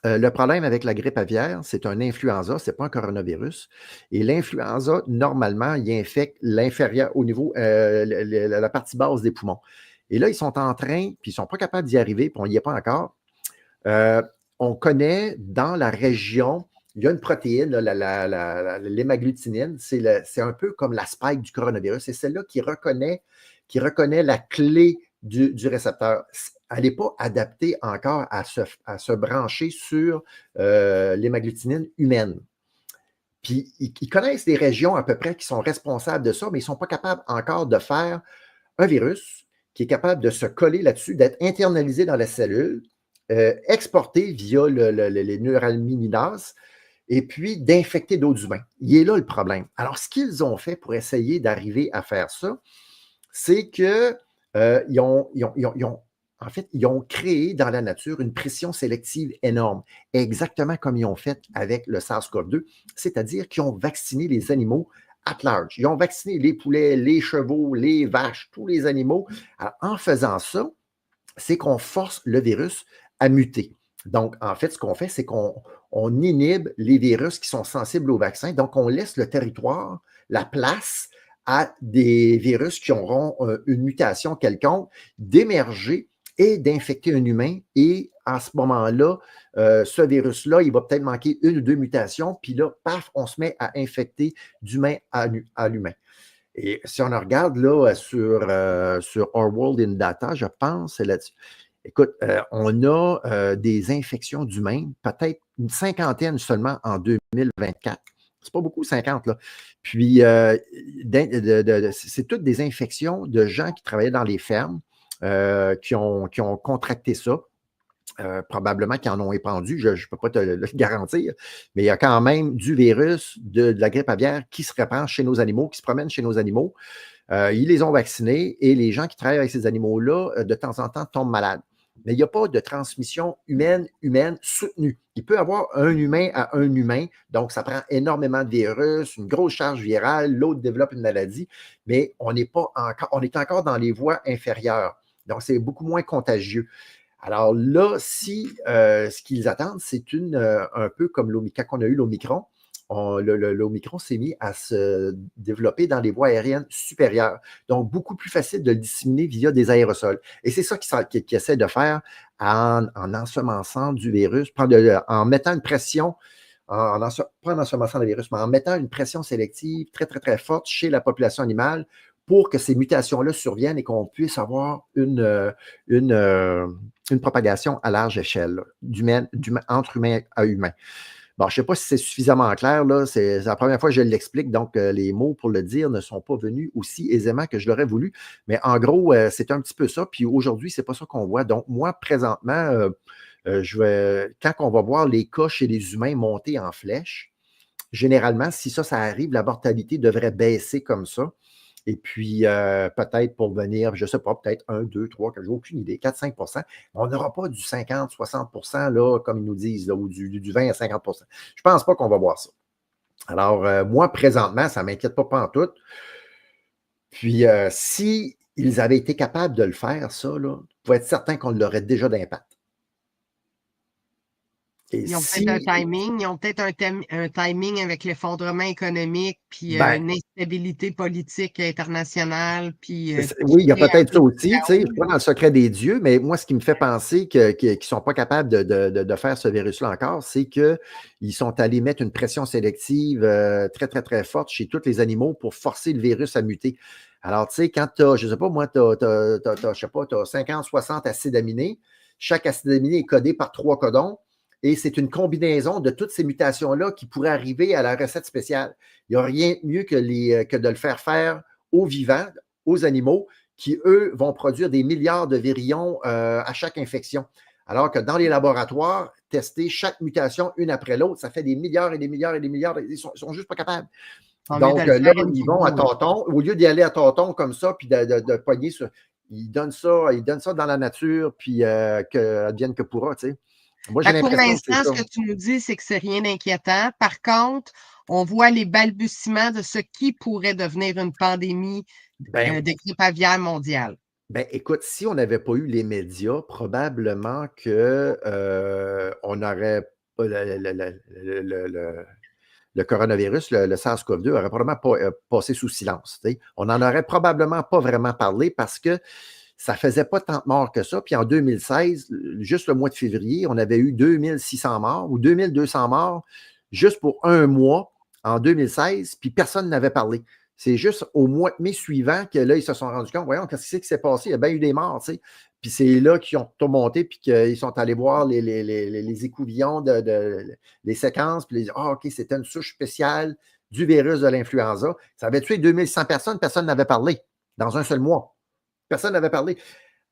Le problème avec la grippe aviaire, c'est un influenza, ce n'est pas un coronavirus. Et l'influenza, normalement, il infecte l'inférieur au niveau, la partie basse des poumons. Et là, ils sont en train, puis ils ne sont pas capables d'y arriver, puis on n'y est pas encore. On connaît dans la région, il y a une protéine, l'hémagglutinine, c'est un peu comme la spike du coronavirus. C'est celle-là qui reconnaît la clé du récepteur. Elle n'est pas adaptée encore à se brancher sur l'hémagglutinine humaine. Puis, ils connaissent des régions à peu près qui sont responsables de ça, mais ils ne sont pas capables encore de faire un virus qui est capable de se coller là-dessus, d'être internalisé dans la cellule, exporté via les neuraminidase, et puis d'infecter d'autres humains. Il est là le problème. Alors, ce qu'ils ont fait pour essayer d'arriver à faire ça, c'est qu'ils ont créé dans la nature une pression sélective énorme, exactement comme ils ont fait avec le SARS-CoV-2, c'est-à-dire qu'ils ont vacciné les animaux at large. Ils ont vacciné les poulets, les chevaux, les vaches, tous les animaux. Alors, en faisant ça, c'est qu'on force le virus à muter. Donc, en fait, ce qu'on fait, c'est qu'on inhibe les virus qui sont sensibles au vaccin. Donc, on laisse le territoire, la place à des virus qui auront une mutation quelconque d'émerger et d'infecter un humain. Et à ce moment-là, ce virus-là, il va peut-être manquer une ou deux mutations. Puis là, paf, on se met à infecter d'humain à l'humain. Et si on regarde là, sur Our World in Data, je pense, c'est là-dessus. Écoute, on a des infections d'humains, peut-être une cinquantaine seulement en 2024. C'est pas beaucoup, 50, là. Puis, c'est toutes des infections de gens qui travaillaient dans les fermes, qui ont contracté ça. Probablement qu'ils en ont épandu, je ne peux pas te le garantir, mais il y a quand même du virus de la grippe aviaire qui se répand chez nos animaux, qui se promène chez nos animaux. Ils les ont vaccinés et les gens qui travaillent avec ces animaux-là, de temps en temps, tombent malades. Mais il n'y a pas de transmission humaine soutenue. Il peut y avoir un humain à un humain, donc ça prend énormément de virus, une grosse charge virale, l'autre développe une maladie, mais on est encore dans les voies inférieures. Donc, c'est beaucoup moins contagieux. Alors là, ce qu'ils attendent, c'est un peu comme quand on a eu l'Omicron, l'Omicron s'est mis à se développer dans les voies aériennes supérieures. Donc, beaucoup plus facile de le disséminer via des aérosols. Et c'est ça qu'ils essaient de faire en ensemençant du virus, en mettant une pression, pas en ensemençant le virus, mais en mettant une pression sélective très, très, très forte chez la population animale pour que ces mutations-là surviennent et qu'on puisse avoir une propagation à large échelle, entre humain à humain. Bon, je ne sais pas si c'est suffisamment clair, là. C'est la première fois que je l'explique, donc les mots pour le dire ne sont pas venus aussi aisément que je l'aurais voulu. Mais en gros, c'est un petit peu ça. Puis aujourd'hui, ce n'est pas ça qu'on voit. Donc, moi, présentement, quand on va voir les cas chez les humains monter en flèche, généralement, si ça arrive, la mortalité devrait baisser comme ça. Et puis, peut-être pour venir, je ne sais pas, peut-être 1, 2, 3, 4, j'ai aucune idée, 4-5 %. On n'aura pas du 50-60 % là, comme ils nous disent, là, ou du 20 à 50 %. Je ne pense pas qu'on va voir ça. Alors, moi, présentement, ça ne m'inquiète pas pantoute. Puis, si ils avaient été capables de le faire, ça, là, vous pouvez être certain qu'on l'aurait déjà d'impact. Ils ont peut-être un timing, ils ont peut-être un timing avec l'effondrement économique, puis une instabilité politique internationale. Puis, oui, il y a peut-être ça aussi. Je ne suis pas dans le secret des dieux, mais moi, ce qui me fait penser qu'ils ne sont pas capables de faire ce virus-là encore, c'est qu'ils sont allés mettre une pression sélective très, très, très forte chez tous les animaux pour forcer le virus à muter. Alors, tu sais, quand tu as, je ne sais pas, moi, tu as 50, 60 acides aminés. Chaque acide aminé est codé par 3 codons. Et c'est une combinaison de toutes ces mutations-là qui pourraient arriver à la recette spéciale. Il n'y a rien de mieux que de le faire aux vivants, aux animaux, qui, eux, vont produire des milliards de virions à chaque infection. Alors que dans les laboratoires, tester chaque mutation une après l'autre, ça fait des milliards et des milliards et des milliards. Ils ne sont juste pas capables. Donc là, ils vont à tâtons. Au lieu d'y aller à tâtons comme ça, puis de pogner sur. Ils donnent ça dans la nature, puis qu'advienne que pourra, tu sais. Moi, j'ai pour l'impression l'instant, ce que tu nous dis, c'est que c'est rien d'inquiétant. Par contre, on voit les balbutiements de ce qui pourrait devenir une pandémie de grippe aviaire mondiale. Ben, écoute, si on n'avait pas eu les médias, probablement qu'on aurait le coronavirus, le SARS-CoV-2, aurait probablement pas passé sous silence. On n'en aurait probablement pas vraiment parlé parce que ça ne faisait pas tant de morts que ça. Puis en 2016, juste le mois de février, on avait eu 2600 morts ou 2200 morts juste pour un mois en 2016, puis personne n'avait parlé. C'est juste au mois de mai suivant que là, ils se sont rendus compte, voyons, qu'est-ce qui s'est passé? Il y a bien eu des morts, tu sais. Puis c'est là qu'ils ont tout monté, puis qu'ils sont allés voir les écouvillons, les séquences, puis ils disent, OK, c'était une souche spéciale du virus de l'influenza. Ça avait tué 2100 personnes, personne n'avait parlé dans un seul mois. Personne n'avait parlé.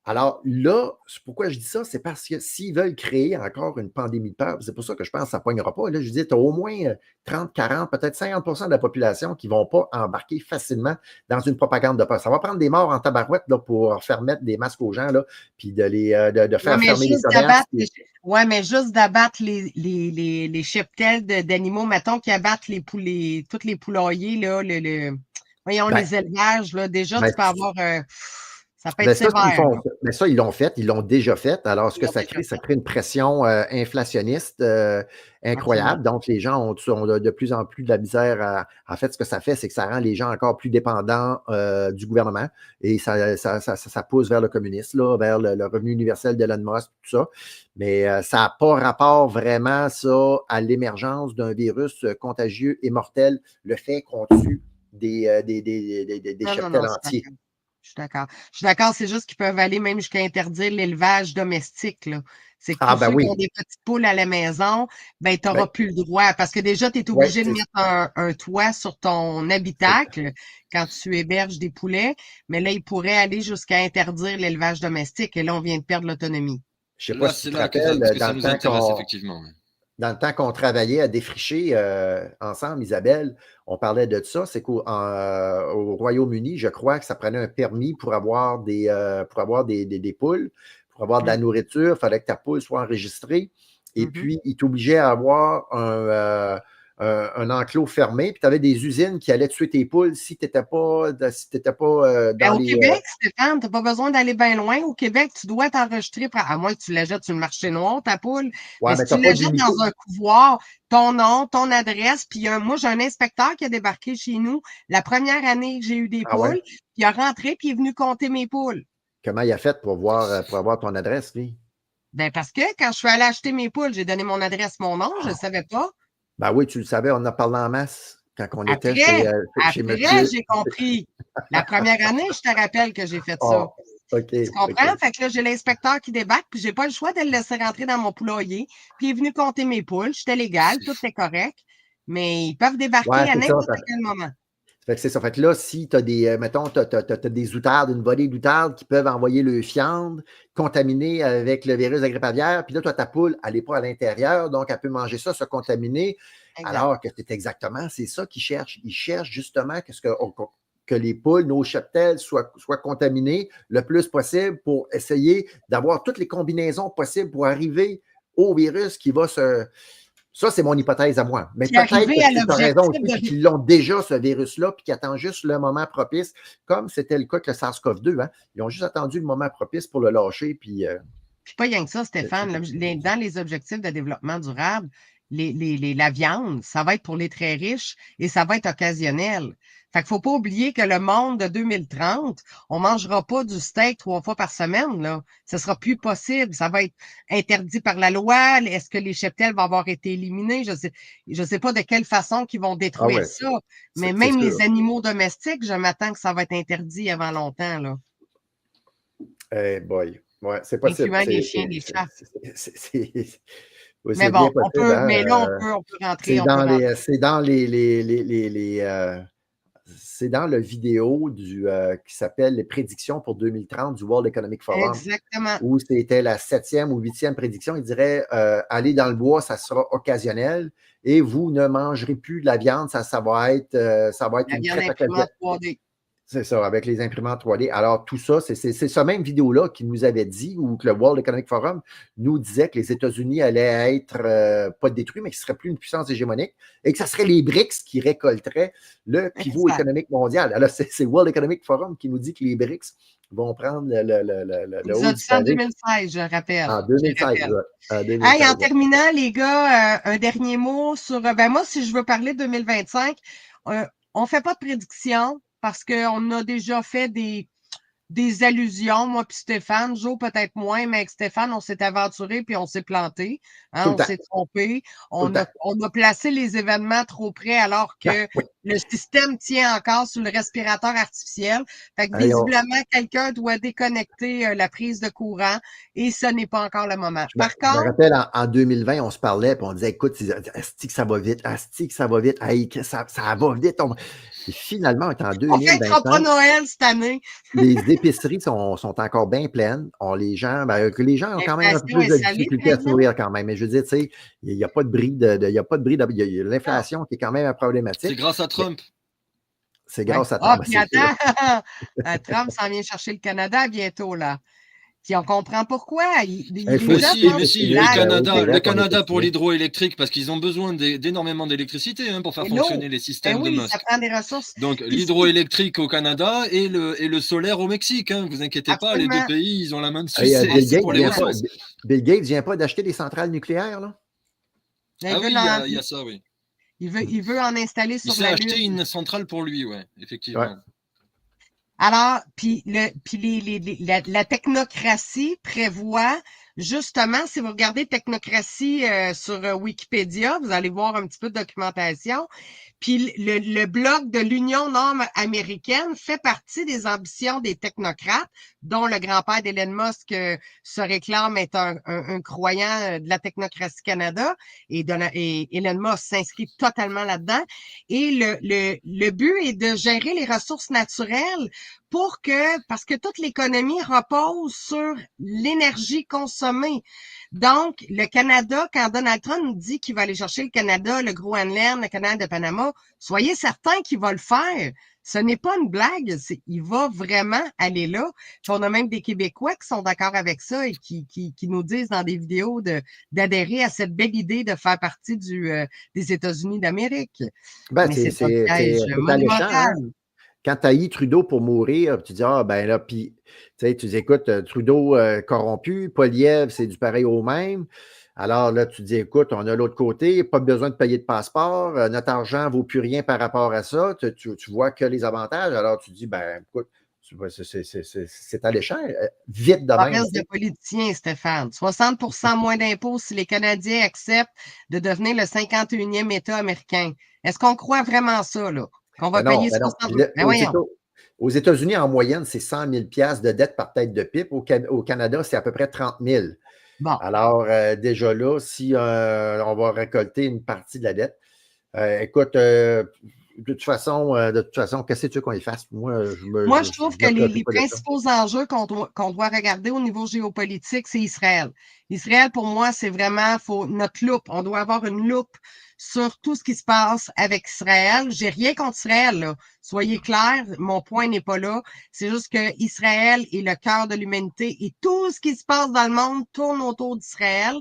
Alors là, pourquoi je dis ça? C'est parce que s'ils veulent créer encore une pandémie de peur, c'est pour ça que je pense que ça ne pognera pas. Là, je dis, tu as au moins 30, 40, peut-être 50 % de la population qui ne vont pas embarquer facilement dans une propagande de peur. Ça va prendre des morts en tabarouette là, pour faire mettre des masques aux gens, là, puis de faire fermer les commerces. Oui, mais juste d'abattre les cheptels d'animaux, mettons, qui abattent tous les poulaillers, là, voyons, les élevages, là, déjà, tu peux avoir... ça peut être sévère. Mais ça, ils l'ont fait, ils l'ont déjà fait. Alors, ce que ça crée une pression inflationniste incroyable. Donc, les gens ont de plus en plus de la misère en fait, ce que ça fait, c'est que ça rend les gens encore plus dépendants du gouvernement et ça pousse vers le communisme, là, vers le revenu universel d'Elon Musk, tout ça. Mais ça n'a pas rapport vraiment, ça, à l'émergence d'un virus contagieux et mortel, le fait qu'on tue des Non, non, cheptels non, je suis entiers. d'accord. Je suis d'accord. Je suis d'accord, c'est juste qu'ils peuvent aller même jusqu'à interdire l'élevage domestique, là. C'est que Ah, tous ben ceux qui ont oui. des petites poules à la maison, ben, tu Ben, n'auras plus le droit. Parce que déjà, tu es ouais, obligé de mettre un toit sur ton c'est- habitacle quand tu héberges des poulets. Mais là, ils pourraient aller jusqu'à interdire l'élevage domestique. Et là, on vient de perdre l'autonomie. je sais pas Là, si tu c'est te là rappelles, que ça nous intéresse, effectivement. dans le temps qu'on travaillait à défricher ensemble, Isabelle, on parlait de ça. C'est qu'au Royaume-Uni, je crois que ça prenait un permis pour avoir des poules, pour avoir de la Hum, nourriture. Il fallait que ta poule soit enregistrée. Et mhm. puis, ils t'obligeaient à avoir un enclos fermé. Puis, tu avais des usines qui allaient tuer tes poules si tu n'étais pas, Ben, dans au les. Québec, Stéphane, t'as pas besoin d'aller bien loin. Au Québec, tu dois t'enregistrer, à moins que tu la jettes sur le marché noir, ta poule. Ouais, Mais si mais tu tu n'as pas la jettes d'unité. dans un couloir, ton nom, ton adresse, puis moi, j'ai un inspecteur qui a débarqué chez nous la première année que j'ai eu des Ah ouais? poules, puis il a rentré, puis il est venu compter mes poules. Comment il a fait pour avoir ton adresse, lui? Ben, parce que quand je suis allée acheter mes poules, j'ai donné mon adresse, mon nom, je ne savais pas. Ben oui, tu le savais, on en a parlé en masse quand on était Après, chez après, monsieur. j'ai compris. La première année, je te rappelle que j'ai fait ça. Oh, OK, Tu comprends? OK. Fait que là, j'ai l'inspecteur qui débarque, puis j'ai pas le choix de le laisser rentrer dans mon poulailler. Puis il est venu compter mes poules. J'étais légal, tout était correct. Mais ils peuvent Ouais, débarquer à c'est ça. n'importe quel moment. Fait que c'est ça. Fait que là, si tu as mettons, des outardes, une volée d'outardes qui peuvent envoyer le fiande contaminé avec le virus de la grippe aviaire, puis là, toi, ta poule, elle n'est pas à l'intérieur, donc elle peut manger ça, se contaminer, Exact. alors que c'est exactement, c'est ça qu'ils cherchent. Ils cherchent justement que les poules, nos cheptels, soient contaminés le plus possible pour essayer d'avoir toutes les combinaisons possibles pour arriver au virus qui va se. Ça, c'est mon hypothèse à moi. Mais Puis peut-être arriver que à tu as raison l'objectif aussi, puis de. qu'ils l'ont déjà, ce virus-là, puis qu'ils attendent juste le moment propice, comme c'était le cas avec le SARS-CoV-2. Hein. Ils ont juste attendu le moment propice pour le lâcher, puis Puis pas rien que ça, Stéphane. Dans les objectifs de développement durable, la viande, ça va être pour les très riches et ça va être occasionnel. Fait qu'il faut pas oublier que le monde de 2030, on mangera pas du steak 3 fois par semaine, là. Ce sera plus possible. Ça va être interdit par la loi. Est-ce que les cheptels vont avoir été éliminés? Je sais pas de quelle façon qu'ils vont ah détruire ouais, ça. Mais c'est même les sûr. animaux domestiques, je m'attends que ça va être interdit avant longtemps, là. Hey boy. Ouais, c'est possible. Incluant les chiens, les chats. Oui, Mais c'est bien bon, possible. Hein? mais là, on peut rentrer, on peut rentrer. C'est dans c'est dans la vidéo qui s'appelle Les prédictions pour 2030 du World Economic Forum, Exactement. où c'était la 7e ou 8e prédiction. Il dirait aller dans le bois, ça sera occasionnel et vous ne mangerez plus de la viande, ça va être La une viande traite occasionnelle. imprimante 3D. C'est ça, avec les imprimantes 3D. Alors, tout ça, c'est ce même vidéo-là qui nous avait dit, ou que le World Economic Forum nous disait que les États-Unis allaient être pas détruits, mais qu'ils ne seraient plus une puissance hégémonique et que ce serait les BRICS qui récolteraient le pivot économique mondial. Alors, c'est le World Economic Forum qui nous dit que les BRICS vont prendre le haut du En pavé 2016, je rappelle. en Je 2016. rappelle. En Hey, 2016. en terminant, les gars, un dernier mot sur. Ben moi, si je veux parler de 2025, on ne fait pas de prédiction parce qu'on a déjà fait des allusions, moi puis Stéphane. Joe, peut-être moins, mais avec Stéphane, on s'est aventuré puis on s'est planté. Tout Hein, le on temps. s'est trompé. Tout le temps. On a placé les événements trop près alors Ah, que oui. le système tient encore sur le respirateur artificiel. Fait que Hey, visiblement, quelqu'un doit déconnecter la prise de courant et ce n'est pas encore le moment. Par Je me contre, rappelle en 2020, on se parlait et on disait écoute, asti que ça va vite, asti que ça va vite, hey, ça va vite. Et finalement, on est en on ne fêtera pas 2025. Noël cette année. Les épiceries sont encore bien pleines. Les gens ont quand même un peu L'inflation plus est de salée, difficulté par à se exemple. nourrir quand même. Mais je veux dire, tu sais, il n'y a pas de bris il y a Non. l'inflation qui est quand même C'est problématique. grâce à Trump. C'est Ouais. grâce à Ah, Trump. puis C'est sûr. attends, Trump s'en vient chercher le Canada bientôt, là. Puis on comprend pourquoi. Il faut Les gens aussi Mais pensent si, qu'il préciser blague. qu'au Le Québec, on est Canada pour pessimiste. l'hydroélectrique, parce qu'ils ont besoin d'énormément d'électricité pour faire C'est lourd. fonctionner les Ben systèmes de oui, ça Musk. prend des ressources. Donc Puis, l'hydroélectrique au Canada et le solaire au Mexique. Vous inquiétez pas, les deux absolument. pays, ils ont la main dessus, Hey, c'est pour les ressources. Bill Gates vient pas d'acheter des centrales nucléaires, là? Il Ah veut, oui, il y a ça, oui. il veut en installer Il sur s'est la acheté Lune. une centrale pour lui, ouais, Ouais. effectivement. Alors, puis la technocratie prévoit justement, si vous regardez technocratie sur Wikipédia, vous allez voir un petit peu de documentation. Puis le bloc de l'Union nord-américaine fait partie des ambitions des technocrates, dont le grand-père d'Elon Musk se réclame être un croyant de la technocratie Canada, et Elon Musk s'inscrit totalement là-dedans. Et le but est de gérer les ressources naturelles parce que toute l'économie repose sur l'énergie consommée. Donc, le Canada, quand Donald Trump nous dit qu'il va aller chercher le Canada, le Groenland, le canal de Panama, soyez certains qu'il va le faire. Ce n'est pas une blague, il va vraiment aller là. Puis on a même des Québécois qui sont d'accord avec ça et qui nous disent dans des vidéos d'adhérer à cette belle idée de faire partie des États-Unis d'Amérique. Ben, Mais c'est un piège alléchant, monumental. hein? Quand tu haïs Trudeau pour mourir, tu dis, ah, ben là, puis, tu sais, tu dis, écoute, Trudeau corrompu, Poilievre, c'est du pareil au même. Alors là, tu dis, écoute, on a l'autre côté, pas besoin de payer de passeport, notre argent ne vaut plus rien par rapport à ça, tu vois que les avantages. Alors tu dis, ben, écoute, c'est alléchant, vite de Ça même. reste de politiciens, Stéphane. 60% moins d'impôts si les Canadiens acceptent de devenir le 51e État américain. Est-ce qu'on croit vraiment ça, là? Qu'on va payer 60 000? Ben voyons. Aux États-Unis, en moyenne, c'est 100 000 $ de dette par tête de pipe. Au Canada, c'est à peu près 30 000. Bon. Alors, déjà là, si on va récolter une partie de la dette, écoute, de toute façon, qu'est-ce que tu veux qu'on y fasse? Moi, je trouve que les principaux enjeux qu'on doit regarder au niveau géopolitique, c'est Israël. Israël, pour moi, c'est vraiment notre loupe. On doit avoir une loupe sur tout ce qui se passe avec Israël. J'ai rien contre Israël, là. Soyez clairs, mon point n'est pas là. C'est juste que Israël est le cœur de l'humanité et tout ce qui se passe dans le monde tourne autour d'Israël.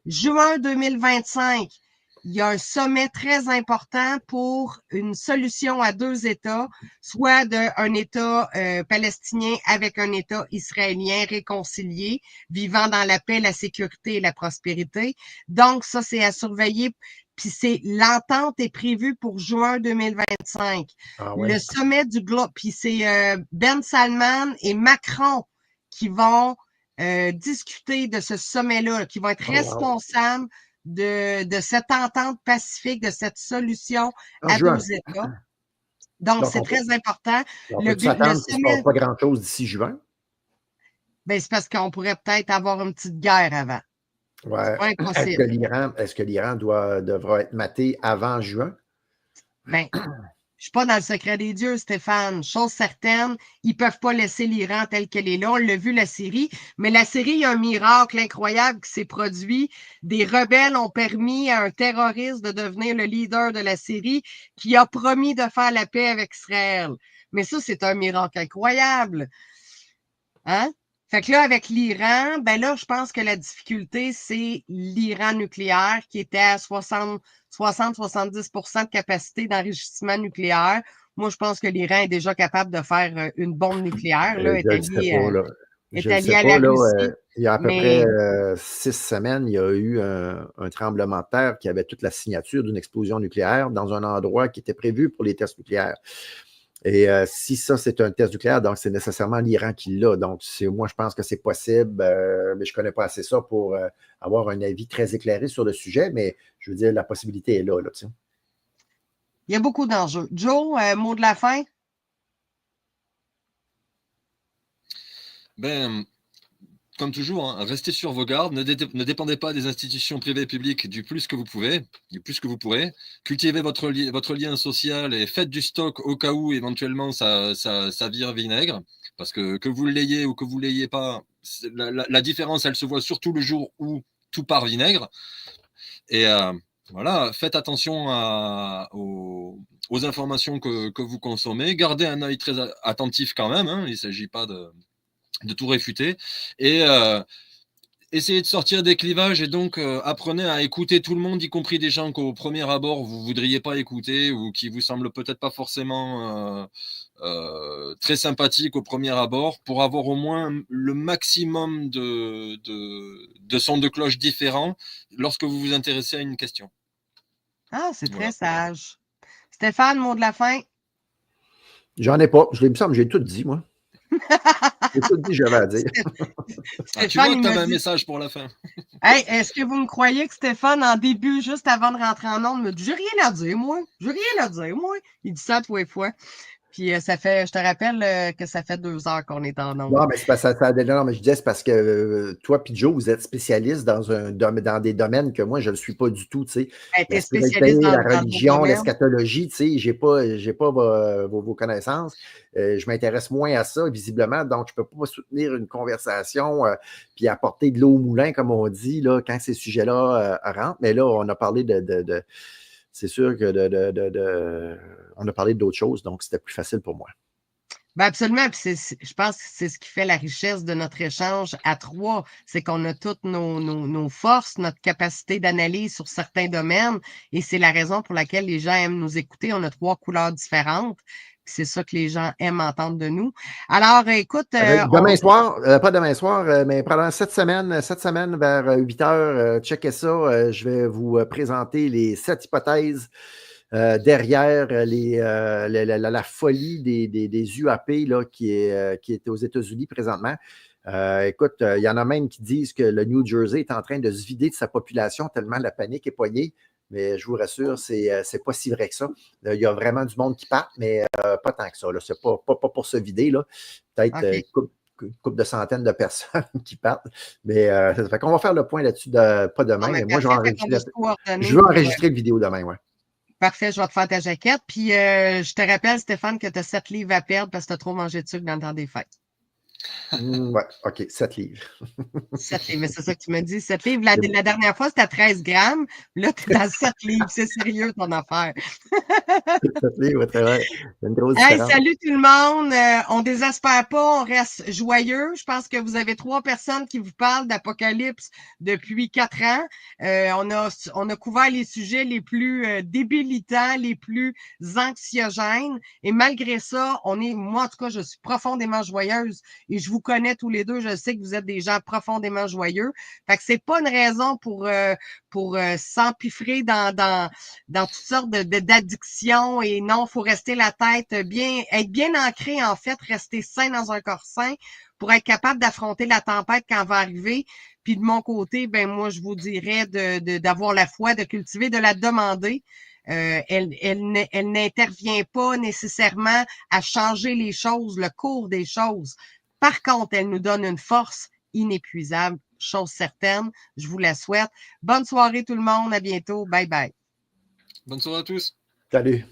Juin 2025, il y a un sommet très important pour une solution à 2 États, soit d'un État palestinien avec un État israélien réconcilié, vivant dans la paix, la sécurité et la prospérité. Donc, ça, c'est à surveiller. Puis l'entente est prévue pour juin 2025. Ah ouais. Le sommet du globe, puis c'est Ben Salman et Macron qui vont discuter de ce sommet-là, qui vont être responsables de cette entente pacifique, de cette solution à 2 États. Donc c'est très important. Le sommet, il ne se passe pas grand-chose d'ici juin? Ben, c'est parce qu'on pourrait peut-être avoir une petite guerre avant. Ouais. Est-ce que l'Iran devra être maté avant juin? Ben, je suis pas dans le secret des dieux, Stéphane. Chose certaine, ils peuvent pas laisser l'Iran tel qu'elle est là. On l'a vu, la Syrie. Mais la Syrie, il y a un miracle incroyable qui s'est produit. Des rebelles ont permis à un terroriste de devenir le leader de la Syrie qui a promis de faire la paix avec Israël. Mais ça, c'est un miracle incroyable. Hein? Fait que là, avec l'Iran, ben là, je pense que la difficulté, c'est l'Iran nucléaire qui était à 60-70% de capacité d'enrichissement nucléaire. Moi, je pense que l'Iran est déjà capable de faire une bombe nucléaire, là, est allié à la Russie. Il y a à peu près 6 semaines, il y a eu un tremblement de terre qui avait toute la signature d'une explosion nucléaire dans un endroit qui était prévu pour les tests nucléaires. Et si ça, c'est un test nucléaire, donc c'est nécessairement l'Iran qui l'a. Donc, moi, je pense que c'est possible, mais je ne connais pas assez ça pour avoir un avis très éclairé sur le sujet, mais je veux dire, la possibilité est là. Tu sais. Il y a beaucoup d'enjeux. Joe, mot de la fin? Ben, comme toujours, hein, restez sur vos gardes, ne dépendez pas des institutions privées et publiques du plus que vous pouvez, du plus que vous pourrez. Cultivez votre lien social et faites du stock au cas où éventuellement ça vire vinaigre. Parce que vous l'ayez ou que vous l'ayez pas, la différence, elle se voit surtout le jour où tout part vinaigre. Et voilà, faites attention aux informations que vous consommez. Gardez un œil très attentif quand même. Hein, il ne s'agit pas de tout réfuter et essayez de sortir des clivages et donc apprenez à écouter tout le monde, y compris des gens qu'au premier abord vous voudriez pas écouter ou qui vous semblent peut-être pas forcément très sympathiques au premier abord, pour avoir au moins le maximum de sons de cloche différents lorsque vous vous intéressez à une question. Ah, c'est très sage. Stéphane, mot de la fin? J'en ai pas. Il me semble que j'ai tout dit, moi. J'ai tout dit, j'avais à dire. Tu vois que tu avais un message pour la fin. Hey, est-ce que vous me croyez que Stéphane, en début, juste avant de rentrer en onde, me dit « J'ai rien à dire, moi. J'ai rien à dire, moi. » Il dit ça tous les fois. Puis je te rappelle que ça fait 2 heures qu'on est en onde. Non, mais c'est parce que non, mais je disais, c'est parce que toi puis Joe, vous êtes spécialistes dans des domaines que moi, je ne suis pas du tout, tu sais. Hey, t'es La spécialiste spiritualité, la dans d'autres religion, domaines. l'eschatologie, tu sais, j'ai pas vos connaissances. Je m'intéresse moins à ça, visiblement, donc je ne peux pas soutenir une conversation puis apporter de l'eau au moulin, comme on dit, là, quand ces sujets-là rentrent. Mais là, on a parlé c'est sûr que on a parlé d'autres choses, donc c'était plus facile pour moi. Ben absolument. Puis je pense que c'est ce qui fait la richesse de notre échange à 3. C'est qu'on a toutes nos forces, notre capacité d'analyse sur certains domaines. Et c'est la raison pour laquelle les gens aiment nous écouter. On a 3 couleurs différentes. C'est ça que les gens aiment entendre de nous. Alors, écoute. Demain soir, pas demain soir, mais pendant cette semaine vers 8 heures, checkez ça. Je vais vous présenter les 7 hypothèses derrière la folie des UAP là, qui est aux États-Unis présentement. Écoute, il y en a même qui disent que le New Jersey est en train de se vider de sa population tellement la panique est poignée. Mais je vous rassure, c'est pas si vrai que ça. Il y a vraiment du monde qui part, mais pas tant que ça. C'est pas pour se vider. Peut-être Okay. couple de centaines de personnes qui partent. Mais ça fait qu'on va faire le point là-dessus pas demain. Non, mais moi, parfait, je veux enregistrer le vidéo demain, ouais. Parfait, je vais te faire ta jaquette. Puis je te rappelle, Stéphane, que tu as 7 livres à perdre parce que tu as trop mangé de sucre dans le temps des fêtes. Ouais, OK, 7 livres. 7 livres, mais c'est ça que tu me dis. 7 livres. La dernière fois, c'était à 13 grammes. Là, tu es dans 7 livres. C'est sérieux, ton affaire. 7 livres, très vrai. C'est une grosse Hey, différence. salut tout le monde. On désespère pas, on reste joyeux. Je pense que vous avez 3 personnes qui vous parlent d'Apocalypse depuis 4 ans. On a couvert les sujets les plus débilitants, les plus anxiogènes. Et malgré ça, moi en tout cas, je suis profondément joyeuse et je vous connais tous les deux. Je sais que vous êtes des gens profondément joyeux. Fait que c'est pas une raison pour s'empiffrer dans toutes sortes d'addictions. Et non, il faut rester la tête être bien ancré, en fait, rester sain dans un corps sain pour être capable d'affronter la tempête quand elle va arriver. Puis de mon côté, ben moi, je vous dirais d'avoir la foi, de cultiver, de la demander. Elle n'intervient pas nécessairement à changer les choses, le cours des choses. Par contre, elle nous donne une force inépuisable, chose certaine. Je vous la souhaite. Bonne soirée tout le monde. À bientôt. Bye bye. Bonne soirée à tous. Salut.